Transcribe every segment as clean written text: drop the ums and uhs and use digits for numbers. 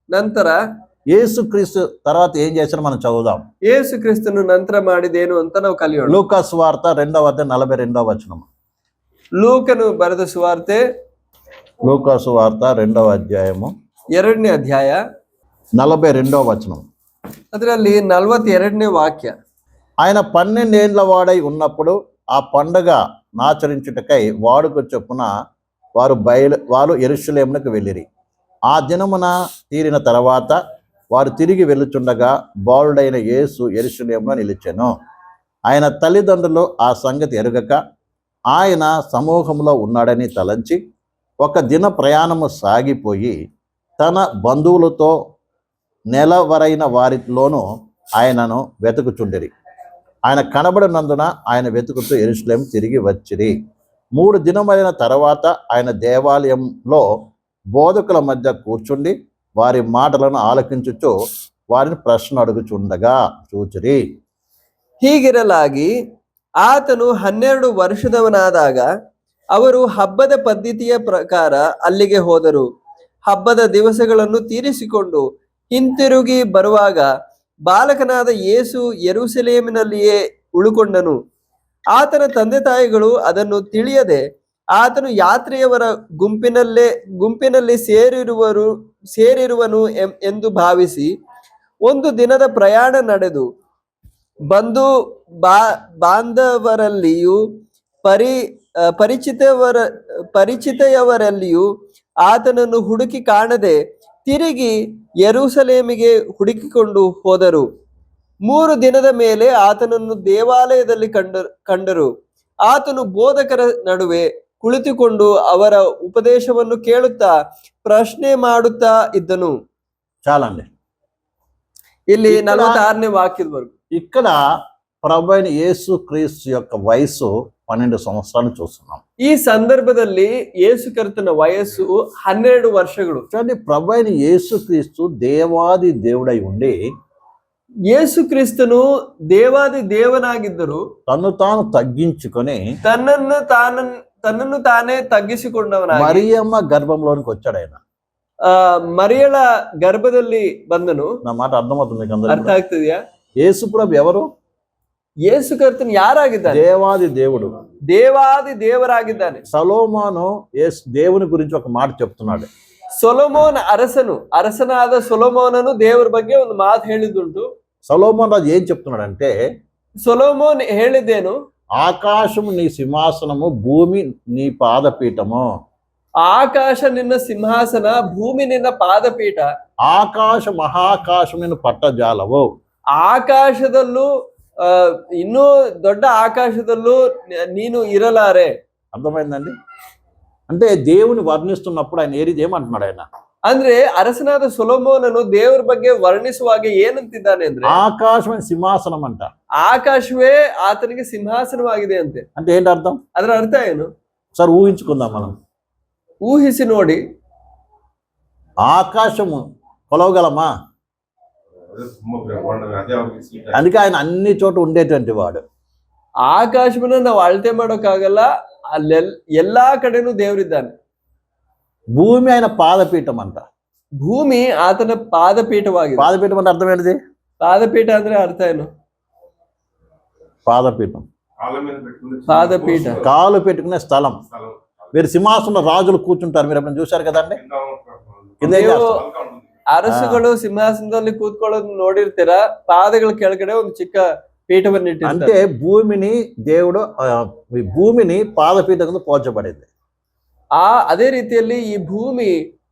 ನಂತರ యేసుక్రీస్తు తర్వాత ఏం చేశారో మనం చదువుదాం. యేసుక్రీస్తును ನಂತರ ಮಾಡಿದೇನು ಅಂತ ನಾವು ಕಲಿಯೋಣ. లూకా సువార్త 2:42 ಲೂಕನು ಬರೆದ ಸುವಾರ್ತೆ లూకా సువార్త 2వ ಎರಡನೇ ಅಧ್ಯಾಯ 42 ಅದರಲ್ಲಿ 42ನೇ ವಾಕ್ಯ. ఆయన 12 ఏండ్ల వాడై ఉన్నప్పుడు ఆ పండగ ఆచరించుటకై వాడుక చొప్పున వారు యెరూషలేమునకు వెళ్ళిరి. ఆ దినమున తీరిన తర్వాత వారు తిరిగి వెళ్ళుచుండగా బాలుడైన యేసు యెరూషలేములో నిలిచెను. ఆయన తల్లిదండ్రులు ఆ సంగతి ఎరుగక ఆయన సమూహంలో ఉన్నాడని తలంచి ఒక దిన ప్రయాణము సాగిపోయి తన బంధువులతో నెలవరైన వారిలోనూ ఆయనను వెతుకుచుండిరి. ఆయన కనబడినందున ఆయన వెతుకుతూ యెరూషలేము తిరిగి వచ్చిరి. 3 దినములైన తర్వాత ఆయన దేవాలయంలో బోధకుల మధ్య కూర్చుండి వారి మాటలను ఆలకించుచు వారిని ప్రశ్న అడుగుచుండగా చూచిరి. ಹೀಗಿರಲಾಗಿ ಆತನು 12 ವರ್ಷದವನಾದಾಗ ಅವರು ಹಬ್ಬದ ಪದ್ಧತಿಯ ಪ್ರಕಾರ ಅಲ್ಲಿಗೆ ಹೋದರು. ಹಬ್ಬದ ದಿವಸಗಳನ್ನು ತೀರಿಸಿಕೊಂಡು ಹಿಂತಿರುಗಿ ಬರುವಾಗ ಬಾಲಕನಾದ ಯೇಸು ಯೆರೂಸಲೇಮಿನಲ್ಲಿಯೇ ಉಳುಕೊಂಡನು. ಆತನ ತಂದೆ ತಾಯಿಗಳು ಅದನ್ನು ತಿಳಿಯದೆ ಆತನು ಯಾತ್ರೆಯವರ ಗುಂಪಿನಲ್ಲಿ ಸೇರಿರುವನು ಎಂದು ಭಾವಿಸಿ ಒಂದು ದಿನದ ಪ್ರಯಾಣ ನಡೆದು ಬಂಧು ಬಾಂಧವರಲ್ಲಿಯೂ ಪರಿಚಿತೆಯವರಲ್ಲಿಯೂ ಆತನನ್ನು ಹುಡುಕಿ ಕಾಣದೆ ತಿರುಗಿ ಯೆರೂಸಲೇಮಿಗೆ ಹುಡುಕಿಕೊಂಡು ಹೋದರು. 3 ದಿನದ ಮೇಲೆ ಆತನನ್ನು ದೇವಾಲಯದಲ್ಲಿ ಕಂಡರು. ಆತನು ಬೋಧಕರ ನಡುವೆ ಕುಳಿತುಕೊಂಡು ಅವರ ಉಪದೇಶವನ್ನು ಕೇಳುತ್ತಾ ಪ್ರಶ್ನೆ ಮಾಡುತ್ತಾ ಇದ್ದನು. చాలండి. ಇಲ್ಲಿ 46ನೇ ವಾಕ್ಯದವರೆಗೂ. ఇక్కడ ప్రభు అయిన యేసుక్రీస్తు యొక్క వయసు 12 సంవత్సరాలు చూస్తున్నాం. ఈ సందర్భದಲ್ಲಿ ಯೇಸು ಕರ್ತನ ವಯಸ್సు 12 ವರ್ಷಗಳು. చూడండి, ప్రభు అయిన యేసుక్రీస్తు దేవాది దేవుడై ఉండి యేసుక్రీస్తును దేవాది దేవుನಾಗಿದ್ದರು తను తాను తగ్గించుకొని ತನ್ನನ್ನು ತಾನೇ ತಗ್ಗಿಸಿಕೊಂಡವನಾಗಿ మరియమ్మ గర్భంలోనికి వచ్చాడు. ఆయన మరియಳ ಗರ್ಭದಲ್ಲಿ ಬಂದನು. నా మాట అర్థమవుతుంది మీకు? ಅರ್ಥ ಆಗ್ತಿದ್ಯಾ? యేసు ప్రభు ఎవరు? ಯೇಸು ಕರ್ತನು ಯಾರಾಗಿದ್ದಾನೆ? దేవాది దేవుడు, ದೇವಾದಿ ದೇವರಾಗಿದ್ದಾನೆ. సొలొమోను దేవుని గురించి ఒక మాట చెప్తున్నాడు. ಸೊಲೊಮೋನ್ ಅರಸನಾದ ಸೊಲೊಮೋನನು ದೇವರ ಬಗ್ಗೆ ಒಂದು ಮಾತು ಹೇಳಿದ್ದುಂಟು. సొలొమోన్ రాజు ఏం చెప్తున్నాడంటే, ಸೊಲೊಮೋನ್ ಹೇಳಿದ್ದೇನು? ఆకాశము నీ సింహాసనము, భూమి నీ పాదపీఠము. ఆకాశ నిన్న సింహాసన, భూమి నిన్న పాదపీఠ. ఆకాశ మహాకాశం నిన్ను పట్టజాలవు. ಆಕಾಶದಲ್ಲೂ ಇನ್ನೂ ದೊಡ್ಡ ಆಕಾಶದಲ್ಲೂ ನೀನು ಇರಲಾರೆ. అర్థమైందండి? అంటే దేవుని వర్ణిస్తున్నప్పుడు ఆయన ఏమంటున్నాడు? ఆయన ಅಂದ್ರೆ ಅರಸನಾದ ಸೊಲೊಮೋನನು ದೇವರ ಬಗ್ಗೆ ವರ್ಣಿಸುವಾಗ ಏನಂತಿದ್ದಾನೆ ಅಂದ್ರೆ, ఆకాశమైన సింహాసనం అంట. ಆಕಾಶವೇ ಆತನಿಗೆ ಸಿಂಹಾಸನವಾಗಿದೆ ಅಂತೆ. అంటే ఏంటి అర్థం? ಅದರ ಅರ್ಥ ಏನು? సరే ఊహించుకుందాం మనం. ఊహిసి ನೋಡಿ. ఆకాశము కొలవగలమా? అందుకే ఆయన అన్ని చోట ఉండేటువంటి వాడు. ಆಕಾಶವನ್ನ ನಾವು ಅಳತೆ ಮಾಡೋಕ್ಕಾಗಲ್ಲ, ಎಲ್ಲಾ ಕಡೆನೂ ದೇವರಿದ್ದಾನೆ. భూమి ఆయన పాదపీఠం అంట. ಭೂಮಿ ಆತನ ಪಾದಪೀಠವಾಗಿದೆ. పాదపీఠం అంటే అర్థం ఏంటిది? ಪಾದಪೀಠ ಅಂದ್ರೆ ಅರ್ಥ ಏನು? పాదపీఠం, పాదపీఠ, కాలు పెట్టుకునే స్థలం. మీరు సింహాసనంలో రాజులు కూర్చుంటారు, మీరు ఎప్పుడైనా చూశారు కదండి? ಅರಸುಗಳು ಸಿಂಹಾಸನದಲ್ಲಿ ಕೂತ್ಕೊಳ್ಳೋದು ನೋಡಿರ್ತೀರಾ. ಪಾದಗಳ ಕೆಳಗಡೆ ಒಂದು ಚಿಕ್ಕ పీఠವನ್ನು ఇಟ್ಟಿರ್ತಾರೆ. అంటే భూమిని దేవుడు భూమిని పాదపీఠంతో పోల్చబడింది. ಅದೇ ರೀತಿಯಲ್ಲಿ ಈ ಭೂಮಿ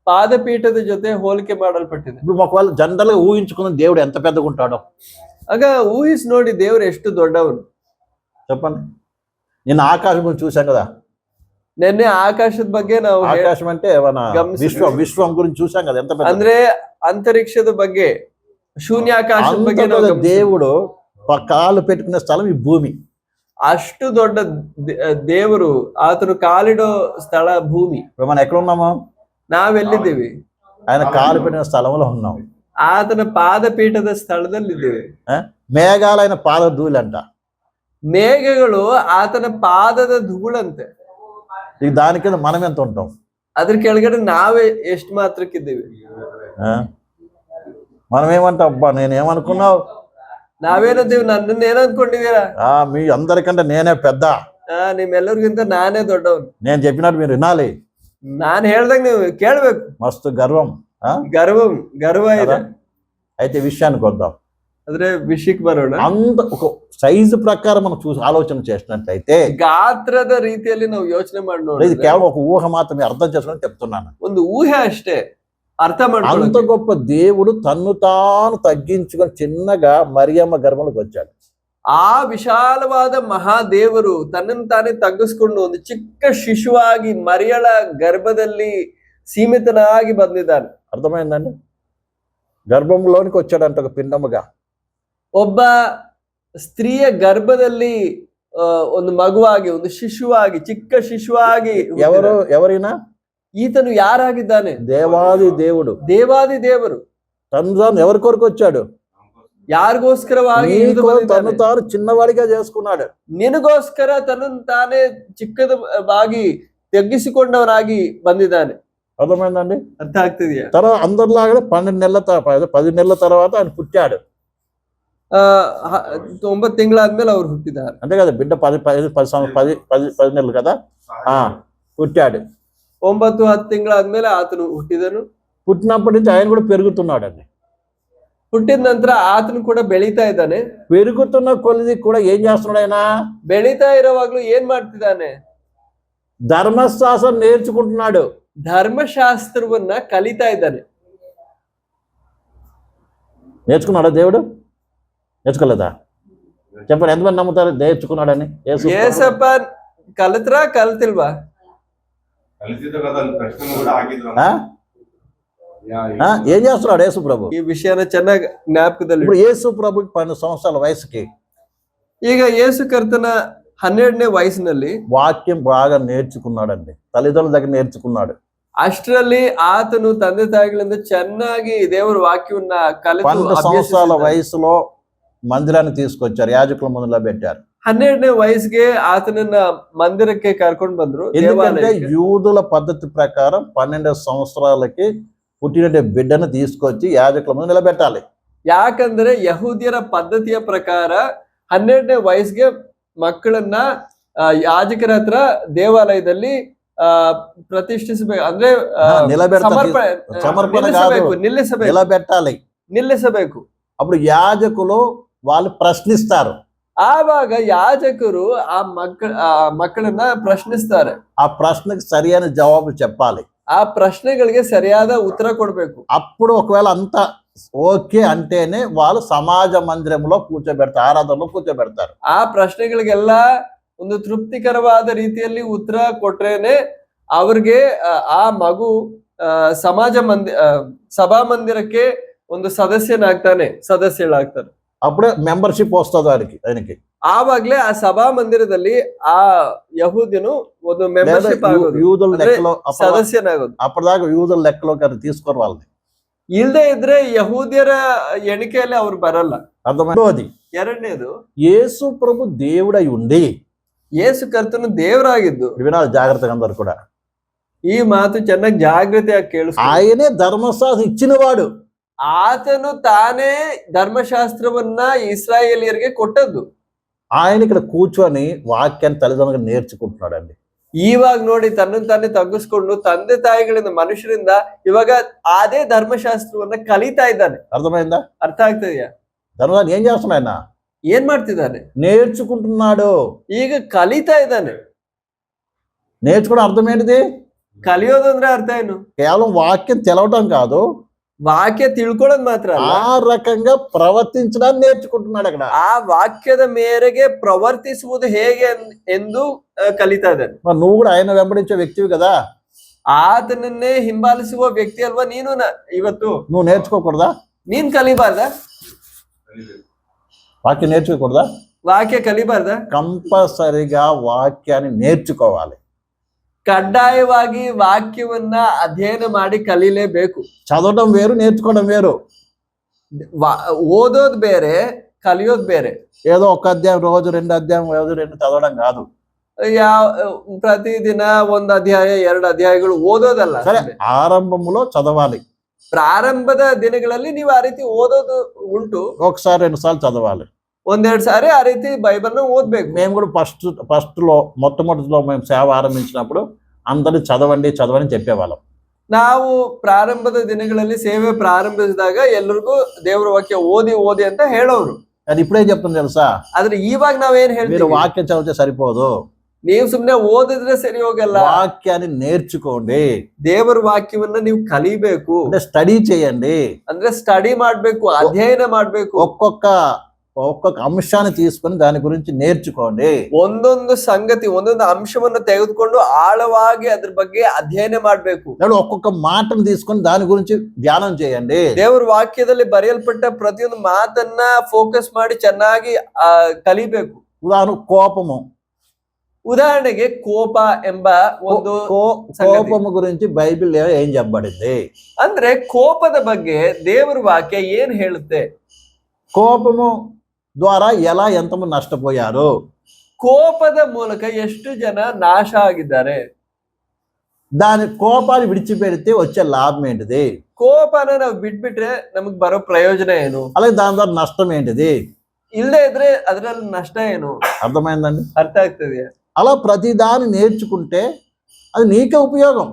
ಪಾದಪೀಠದ ಜೊತೆ ಹೋಲಿಕೆ ಮಾಡಲ್ಪಟ್ಟಿದೆ. ఇప్పుడు ఒకవేళ జనరల్ గా ఊహించుకున్న దేవుడు ఎంత పెద్దగా ఉంటాడో ಆಗ ಊಹಿಸಿ ನೋಡಿ ದೇವರು ಎಷ್ಟು ದೊಡ್ಡವನು. చెప్పండి. నేను ఆకాశం గురించి చూసాం కదా. నిన్ನೆ ఆకాశದ ಬಗ್ಗೆ ನಾವು ఆకాశం అంటే విశ్వం గురించి చూసాం కదా. ఎంత పెద్ద ಅಂದ್ರೆ ಅಂತರಿಕ್ಷದ ಬಗ್ಗೆ, ಶೂನ್ಯಾಕಾಶದ ಬಗ್ಗೆ దేవుడు కాలు పెట్టుకునే స్థలం ఈ భూమి. ಅಷ್ಟು ದೊಡ್ಡ ದೇವರು, ಆತನು ಕಾಲಿಡೋ ಸ್ಥಳ ಭೂಮಿ. మనం ఎక్కడ ఉన్నాము? ನಾವೆಲ್ಲಿದ್ದೀವಿ? ఆయన కాలు పెట్టిన స్థలంలో ఉన్నాం. ಆತನ ಪಾದಪೀಠದ ಸ್ಥಳದಲ್ಲಿದ್ದೇವೆ. మేఘాలు ఆయన పాద ధూళంట. ಮೇಘಗಳು ಆತನ ಪಾದದ ಧೂಳಂತೆ. ಈಗ దాని కింద మనం ఎంత ఉంటాం? ಅದ್ರ ಕೆಳಗಡೆ ನಾವೇ ಎಷ್ಟು ಮಾತ್ರಕ್ಕಿದ್ದೀವಿ? ఆ? మనం ఏమంటాం, అబ్బా నేనేమనుకున్నావు, ನಾವೇನಂತೀವಿ? ನನ್ನನ್ನ ಏನ್ ಅನ್ಕೊಂಡಿದೀರಾ? మీ అందరికంటే నేనే పెద్ద, ನಿಮ್ಮೆಲ್ಲರಿಗಿಂತ ನಾನೇ ದೊಡ್ಡವನು, నేను చెప్పినట్టు మీరు వినాలి, ನಾನ್ ಹೇಳ್ದಂಗ ನೀವು ಕೇಳ್ಬೇಕು. మస్తు గర్వం. ಗರ್ವ ಇದೆ. అయితే విషయానికి వద్దాం. ಆದ್ರೆ ವಿಷಯಕ್ಕೆ ಬರೋಣ. అంత ఒక సైజు ప్రకారం మనం చూసి ఆలోచన చేసినట్లయితే, ಗಾತ್ರದ ರೀತಿಯಲ್ಲಿ ನಾವು ಯೋಚನೆ ಮಾಡಿ ఇది ನೋಡಿದ್ರೆ కేవలం ఒక ఊహ మాత్రమే, అర్థం చేసుకొని చెప్తున్నాను. ಒಂದು ಊಹೆ ಅಷ್ಟೇ, ಅರ್ಥ అంత ಮಾಡ್ಕೊಳ್ಳೋಕೆ. గొప్ప దేవుడు తన్ను తాను తగ్గించుకొని చిన్నగా మరియమ్మ గర్భంలోకి వచ్చాడు. ಆ ವಿಶಾಲವಾದ ಮಹಾದೇವರು ತನ್ನನ್ನು ತಾನೇ ತಗ್ಗಿಸ್ಕೊಂಡು ಒಂದು ಚಿಕ್ಕ ಶಿಶುವಾಗಿ ಮರಿಯಳ ಗರ್ಭದಲ್ಲಿ ಸೀಮಿತನಾಗಿ ಬಂದಿದ್ದಾನೆ. అర్థమైందండి? గర్భంలోనికి వచ్చాడంట ఒక పిండముగా. ಒಬ್ಬ ಸ್ತ್ರೀಯ ಗರ್ಭದಲ್ಲಿ ಒಂದು ಮಗುವಾಗಿ, ಒಂದು ಶಿಶುವಾಗಿ, ಚಿಕ್ಕ ಶಿಶುವಾಗಿ. ఎవరైనా ಈತನು ಯಾರಾಗಿದ್ದಾನೆ? దేవాది దేవుడు. ದೇವಾದಿ ದೇವರು తను తాను ఎవరి కొరకు వచ్చాడు? ಯಾರಿಗೋಸ್ಕರವಾಗಿ తను తాను చిన్నవాడిగా చేసుకున్నాడు. ನಿನಗೋಸ್ಕರ ತನ್ನನ್ನು ತಾನೇ ಚಿಕ್ಕದವಾಗಿ ತಗ್ಗಿಸಿಕೊಂಡವನಾಗಿ ಬಂದಿದ್ದಾನೆ. అర్థమైందండి? ಅರ್ಥ ಆಗ್ತಿದೆಯಾ? తర్వాత అందరిలాగా 12 నెలల 10 నెలల తర్వాత ఆయన పుట్టాడు. 9 ತಿಂಗಳಾದ್ಮೇಲೆ ಅವ್ರು ಹುಟ್ಟಿದ್ದಾರೆ. అంతే కదా, బిడ్డ 10 నెలలు కదా పుట్టాడు. 9-10 ತಿಂಗಳಾದ್ಮೇಲೆ ಆತನು ಹುಟ್ಟಿದನು. పుట్టినప్పటి నుంచి ఆయన కూడా పెరుగుతున్నాడండి. ಹುಟ್ಟಿದ ನಂತರ ಆತನು ಕೂಡ ಬೆಳೀತಾ ಇದ್ದಾನೆ. పెరుగుతున్న కొలిది కూడా ఏం చేస్తున్నాడు ఆయన? ಬೆಳೀತಾ ಇರುವಾಗ್ಲೂ ಏನ್ ಮಾಡ್ತಿದ್ದಾನೆ? ధర్మశాస్త్రం నేర్చుకుంటున్నాడు. ಧರ್ಮಶಾಸ್ತ್ರವನ್ನ ಕಲಿತಾ ಇದ್ದಾನೆ. నేర్చుకున్నాడా దేవుడు? నేర్చుకోలేదా? చెప్పండి, ఎంతమంది నమ్ముతారు నేర్చుకున్నాడని? ಏಸಪ್ಪ ಕಲಿತ್ರಾ ಕಲ್ತಿಲ್ವಾ? ఏం చేస్తున్నాడు యేసు ప్రభు? ಈ ವಿಷಯನ ಚೆನ್ನಾಗಿ ಜ್ಞಾಪಕದಲ್ಲಿ. ఇప్పుడు యేసు ప్రభుకి 12 సంవత్సరాల వయసుకి ಈಗ ಯೇಸು ಕರ್ತನ 12ನೇ ವಯಸ್ಸಿನಲ್ಲಿ వాక్యం బాగా నేర్చుకున్నాడండి. తల్లిదండ్రుల దగ్గర నేర్చుకున్నాడు. ಅಷ್ಟರಲ್ಲಿ ಆತನು ತಂದೆ ತಾಯಿಗಳಿಂದ ಚೆನ್ನಾಗಿ ದೇವರ ವಾಕ್ಯವನ್ನ ಕಲಿತು 12 సంవత్సరాల వయసులో మందిరాన్ని తీసుకొచ్చారు, యాజకుల ముందులో పెట్టారు. 12ನೇ ವಯಸ್ಸಿಗೆ ಆತನನ್ನ ಮಂದಿರಕ್ಕೆ ಕರ್ಕೊಂಡು ಬಂದ್ರು. ఎందుకంటే యూదుల పద్ధతి ప్రకారం 12 సంవత్సరాలకి పుట్టిన బిడ్డను తీసుకొచ్చి యాజకుల ముందు నిలబెట్టాలి. ಯಾಕಂದ್ರೆ ಯಹೂದ್ಯರ ಪದ್ಧತಿಯ ಪ್ರಕಾರ 12ನೇ ವಯಸ್ಸಿಗೆ ಮಕ್ಕಳನ್ನ ಯಾಜಕರ ಹತ್ರ ದೇವಾಲಯದಲ್ಲಿ ಪ್ರತಿಷ್ಠಿಸಬೇಕು, ಅಂದ್ರೆ ನಿಲ್ಲಿಸಬೇಕು. అప్పుడు యాజకులు వాళ్ళు ప్రశ్నిస్తారు. ಆವಾಗ ಯಾಜಕರು ಆ ಮಕ್ಕಳನ್ನ ಪ್ರಶ್ನಿಸ್ತಾರೆ. ఆ ప్రశ్నకి సరైన జవాబు చెప్పాలి. ಆ ಪ್ರಶ್ನೆಗಳಿಗೆ ಸರಿಯಾದ ಉತ್ತರ ಕೊಡ್ಬೇಕು. అప్పుడు ఒకవేళ అంత ఓకే అంటేనే వాళ్ళు సమాజ మందిరంలో కూర్చోబెడతారు, ఆరాధనలో కూర్చోబెడతారు. ಆ ಪ್ರಶ್ನೆಗಳಿಗೆಲ್ಲ ಒಂದು ತೃಪ್ತಿಕರವಾದ ರೀತಿಯಲ್ಲಿ ಉತ್ತರ ಕೊಟ್ರೇನೆ ಅವ್ರಿಗೆ ಆ ಮಗು ಸಭಾ ಮಂದಿರಕ್ಕೆ ಒಂದು ಸದಸ್ಯಳಾಗ್ತಾರೆ. అప్పుడే మెంబర్షిప్ వస్తుంది ఆయనకి. ಆವಾಗ್ಲೇ ಆ ಸಭಾ ಮಂದಿರದಲ್ಲಿ ಆ ಯಹೂದ್ಯನು ಒಂದು ಮೆಂಬರ್ಶಿಪ್ ಆಗೋದು, యూదుల లెక్కలో ಸದಸ್ಯನಾಗೋದು. అప్పటిదాకా యూదుల లెక్కలో తీసుకోరు వాళ్ళని. ಇಲ್ದೇ ಇದ್ರೆ ಯಹೂದ್ಯರ ಎಣಿಕೆಯಲ್ಲಿ ಅವ್ರು ಬರಲ್ಲ. అర్థమైంది? ಎರಡನೇದು, యేసు ప్రభు దేవుడై ఉండి, ಯೇಸು ಕರ್ತನು ದೇವರಾಗಿದ್ದು. వినాలి జాగ్రత్తగా అందరు కూడా. ಈ ಮಾತು ಚೆನ್ನಾಗಿ ಜಾಗೃತಿಯಾಗಿ ಕೇಳಿಸ್ಕೊಳ್ಳಿ. ఆయనే ధర్మశాస్త్రం ఇచ్చినవాడు. ಆತನು ತಾನೇ ಧರ್ಮಶಾಸ್ತ್ರವನ್ನ ಇಸ್ರಾಯೇಲಿಯರಿಗೆ ಕೊಟ್ಟದ್ದು. ఆయన ఇక్కడ కూర్చొని వాక్యాన్ని తల్లిదండ్రులుగా నేర్చుకుంటున్నాడండి. ಇವಾಗ ನೋಡಿ, ತನ್ನನ್ನು ತಾನೇ ತಗ್ಗಿಸ್ಕೊಂಡು ತಂದೆ ತಾಯಿಗಳಿಂದ, ಮನುಷ್ಯರಿಂದ ಇವಾಗ ಅದೇ ಧರ್ಮಶಾಸ್ತ್ರವನ್ನ ಕಲಿತಾ ಇದ್ದಾನೆ. అర్థమైందా? ಅರ್ಥ ಆಗ್ತದೆಯಾ? ధర్మశాస్త్రం ఏం చేస్తున్నాడు ఆయన? ಏನ್ ಮಾಡ್ತಿದ್ದಾನೆ? నేర్చుకుంటున్నాడు. ಈಗ ಕಲಿತಾ ಇದ್ದಾನೆ. నేర్చుకోవడం అర్థం ఏంటిది? ಕಲಿಯೋದು ಅಂದ್ರೆ ಅರ್ಥ ಏನು? కేవలం వాక్యం తెలవటం కాదు, ವಾಕ್ಯ ತಿಳ್ಕೊಳ್ಳೋದು ಮಾತ್ರ ಅಲ್ಲ, ఆ రకంగా ప్రవర్తించడానికి నేర్చుకుంటున్నాడు అక్కడ. ಆ ವಾಕ್ಯದ ಮೇರೆಗೆ ಪ್ರವರ್ತಿಸುವುದು ಹೇಗೆ ಎಂದು ಕಲಿತಾ ಇದ್ದಾನೆ. నువ్వు కూడా ఆయన వెంబడించే వ్యక్తివి కదా. ಆತನನ್ನೇ ಹಿಂಬಾಲಿಸುವ ವ್ಯಕ್ತಿ ಅಲ್ವಾ ನೀನು? ಇವತ್ತು నువ్వు నేర్చుకోకూడదా? ನೀನ್ ಕಲಿಬಾರ್ದಾ? వాక్యం నేర్చుకోకూడదా? ವಾಕ್ಯ ಕಲಿಬಾರ್ದಾ? కంపల్సరిగా వాక్యాన్ని నేర్చుకోవాలి. ಕಡ್ಡಾಯವಾಗಿ ವಾಕ್ಯವನ್ನ ಅಧ್ಯಯನ ಮಾಡಿ ಕಲಿಲೇಬೇಕು. చదవడం వేరు, నేర్చుకోవడం వేరు. ಓದೋದ್ ಬೇರೆ, ಕಲಿಯೋದ್ ಬೇರೆ. ఏదో ఒక అధ్యాయం రోజు 2 అధ్యాయం రోజు 2 చదవడం కాదు. ప్రతిదిన ಒಂದ್ ಅಧ್ಯಾಯ 2 ಅಧ್ಯಾಯಗಳು ಓದೋದಲ್ಲ. సరే, ఆరంభములో చదవాలి, ಪ್ರಾರಂಭದ ದಿನಗಳಲ್ಲಿ ನೀವು ಆ ರೀತಿ ಓದೋದು ಉಂಟು. ఒకసారి 2 సార్లు చదవాలి. ಒಂದೆರಡು ಸಾರಿ ಆ ರೀತಿ ಬೈಬಲ್ನ ಓದ್ಬೇಕು. మేము కూడా ఫస్ట్లో మొట్టమొదటిలో మేము సేవ ఆరంభించినప్పుడు అందరూ చదవండి చదవని చెప్పేవాళ్ళం. ನಾವು ಪ್ರಾರಂಭದ ದಿನಗಳಲ್ಲಿ ಸೇವೆ ಪ್ರಾರಂಭಿಸಿದಾಗ ಎಲ್ರಿಗೂ ದೇವರ ವಾಕ್ಯ ಓದಿ ಓದಿ ಅಂತ ಹೇಳೋರು. కానీ ఇప్పుడే చెప్తుంది తెలుసా, ಆದ್ರೆ ಇವಾಗ ನಾವೇನ್ మీరు ಹೇಳ್ತೀವಿ, వాక్యం చదివితే సరిపోదు, ನೀವು ಸುಮ್ನೆ ಓದಿದ್ರೆ ಸರಿ ಹೋಗಲ್ಲ. వాక్యాన్ని నేర్చుకోండి, ದೇವರ ವಾಕ್ಯವನ್ನ ನೀವು ಕಲಿಬೇಕು. అంటే స్టడీ చేయండి, ಅಂದ್ರೆ ಸ್ಟಡಿ ಮಾಡ್ಬೇಕು, ಅಧ್ಯಯನ ಮಾಡ್ಬೇಕು. ఒక్కొక్క అంశాన్ని తీసుకొని దాని గురించి నేర్చుకోండి. ಒಂದೊಂದು ಸಂಗತಿ, ಒಂದೊಂದು ಅಂಶವನ್ನು ತೆಗೆದುಕೊಂಡು ಆಳವಾಗಿ ಅದ್ರ ಬಗ್ಗೆ ಅಧ್ಯಯನ ಮಾಡ್ಬೇಕು. ఒక్కొక్క మాటను తీసుకొని దాని గురించి ధ్యానం చేయండి. ದೇವರ ವಾಕ್ಯದಲ್ಲಿ ಬರೆಯಲ್ಪಟ್ಟ ಪ್ರತಿಯೊಂದು ಮಾತನ್ನ ಫೋಕಸ್ ಮಾಡಿ ಚೆನ್ನಾಗಿ ಕಲಿಬೇಕು. ఉదాహరణ కోపము. ಉದಾಹರಣೆಗೆ ಕೋಪ ಎಂಬ ಒಂದು కోపము గురించి బైబిల్ ఏం చెప్పబడింది ಅಂದ್ರೆ ಕೋಪದ ಬಗ್ಗೆ ದೇವರ ವಾಕ್ಯ ಏನ್ ಹೇಳುತ್ತೆ? కోపము ద్వారా ఎలా ఎంతమంది నష్టపోయారు, ಕೋಪದ ಮೂಲಕ ಎಷ್ಟು ಜನ ನಾಶ ಆಗಿದ್ದಾರೆ, దాని కోపాన్ని విడిచిపెడితే వచ్చే లాభం ఏంటిది, ಕೋಪನ ನಾವು ಬಿಟ್ಬಿಟ್ರೆ ನಮಗ್ ಬರೋ ಪ್ರಯೋಜನ ಏನು, అలాగే దాని ద్వారా నష్టం ఏంటిది, ಇಲ್ಲದೆ ಇದ್ರೆ ಅದ್ರಲ್ಲಿ ನಷ್ಟ ಏನು? అర్థమైందండి? ಅರ್ಥ ಆಗ್ತದೆ. అలా ప్రతిదాన్ని నేర్చుకుంటే అది నీకే ఉపయోగం.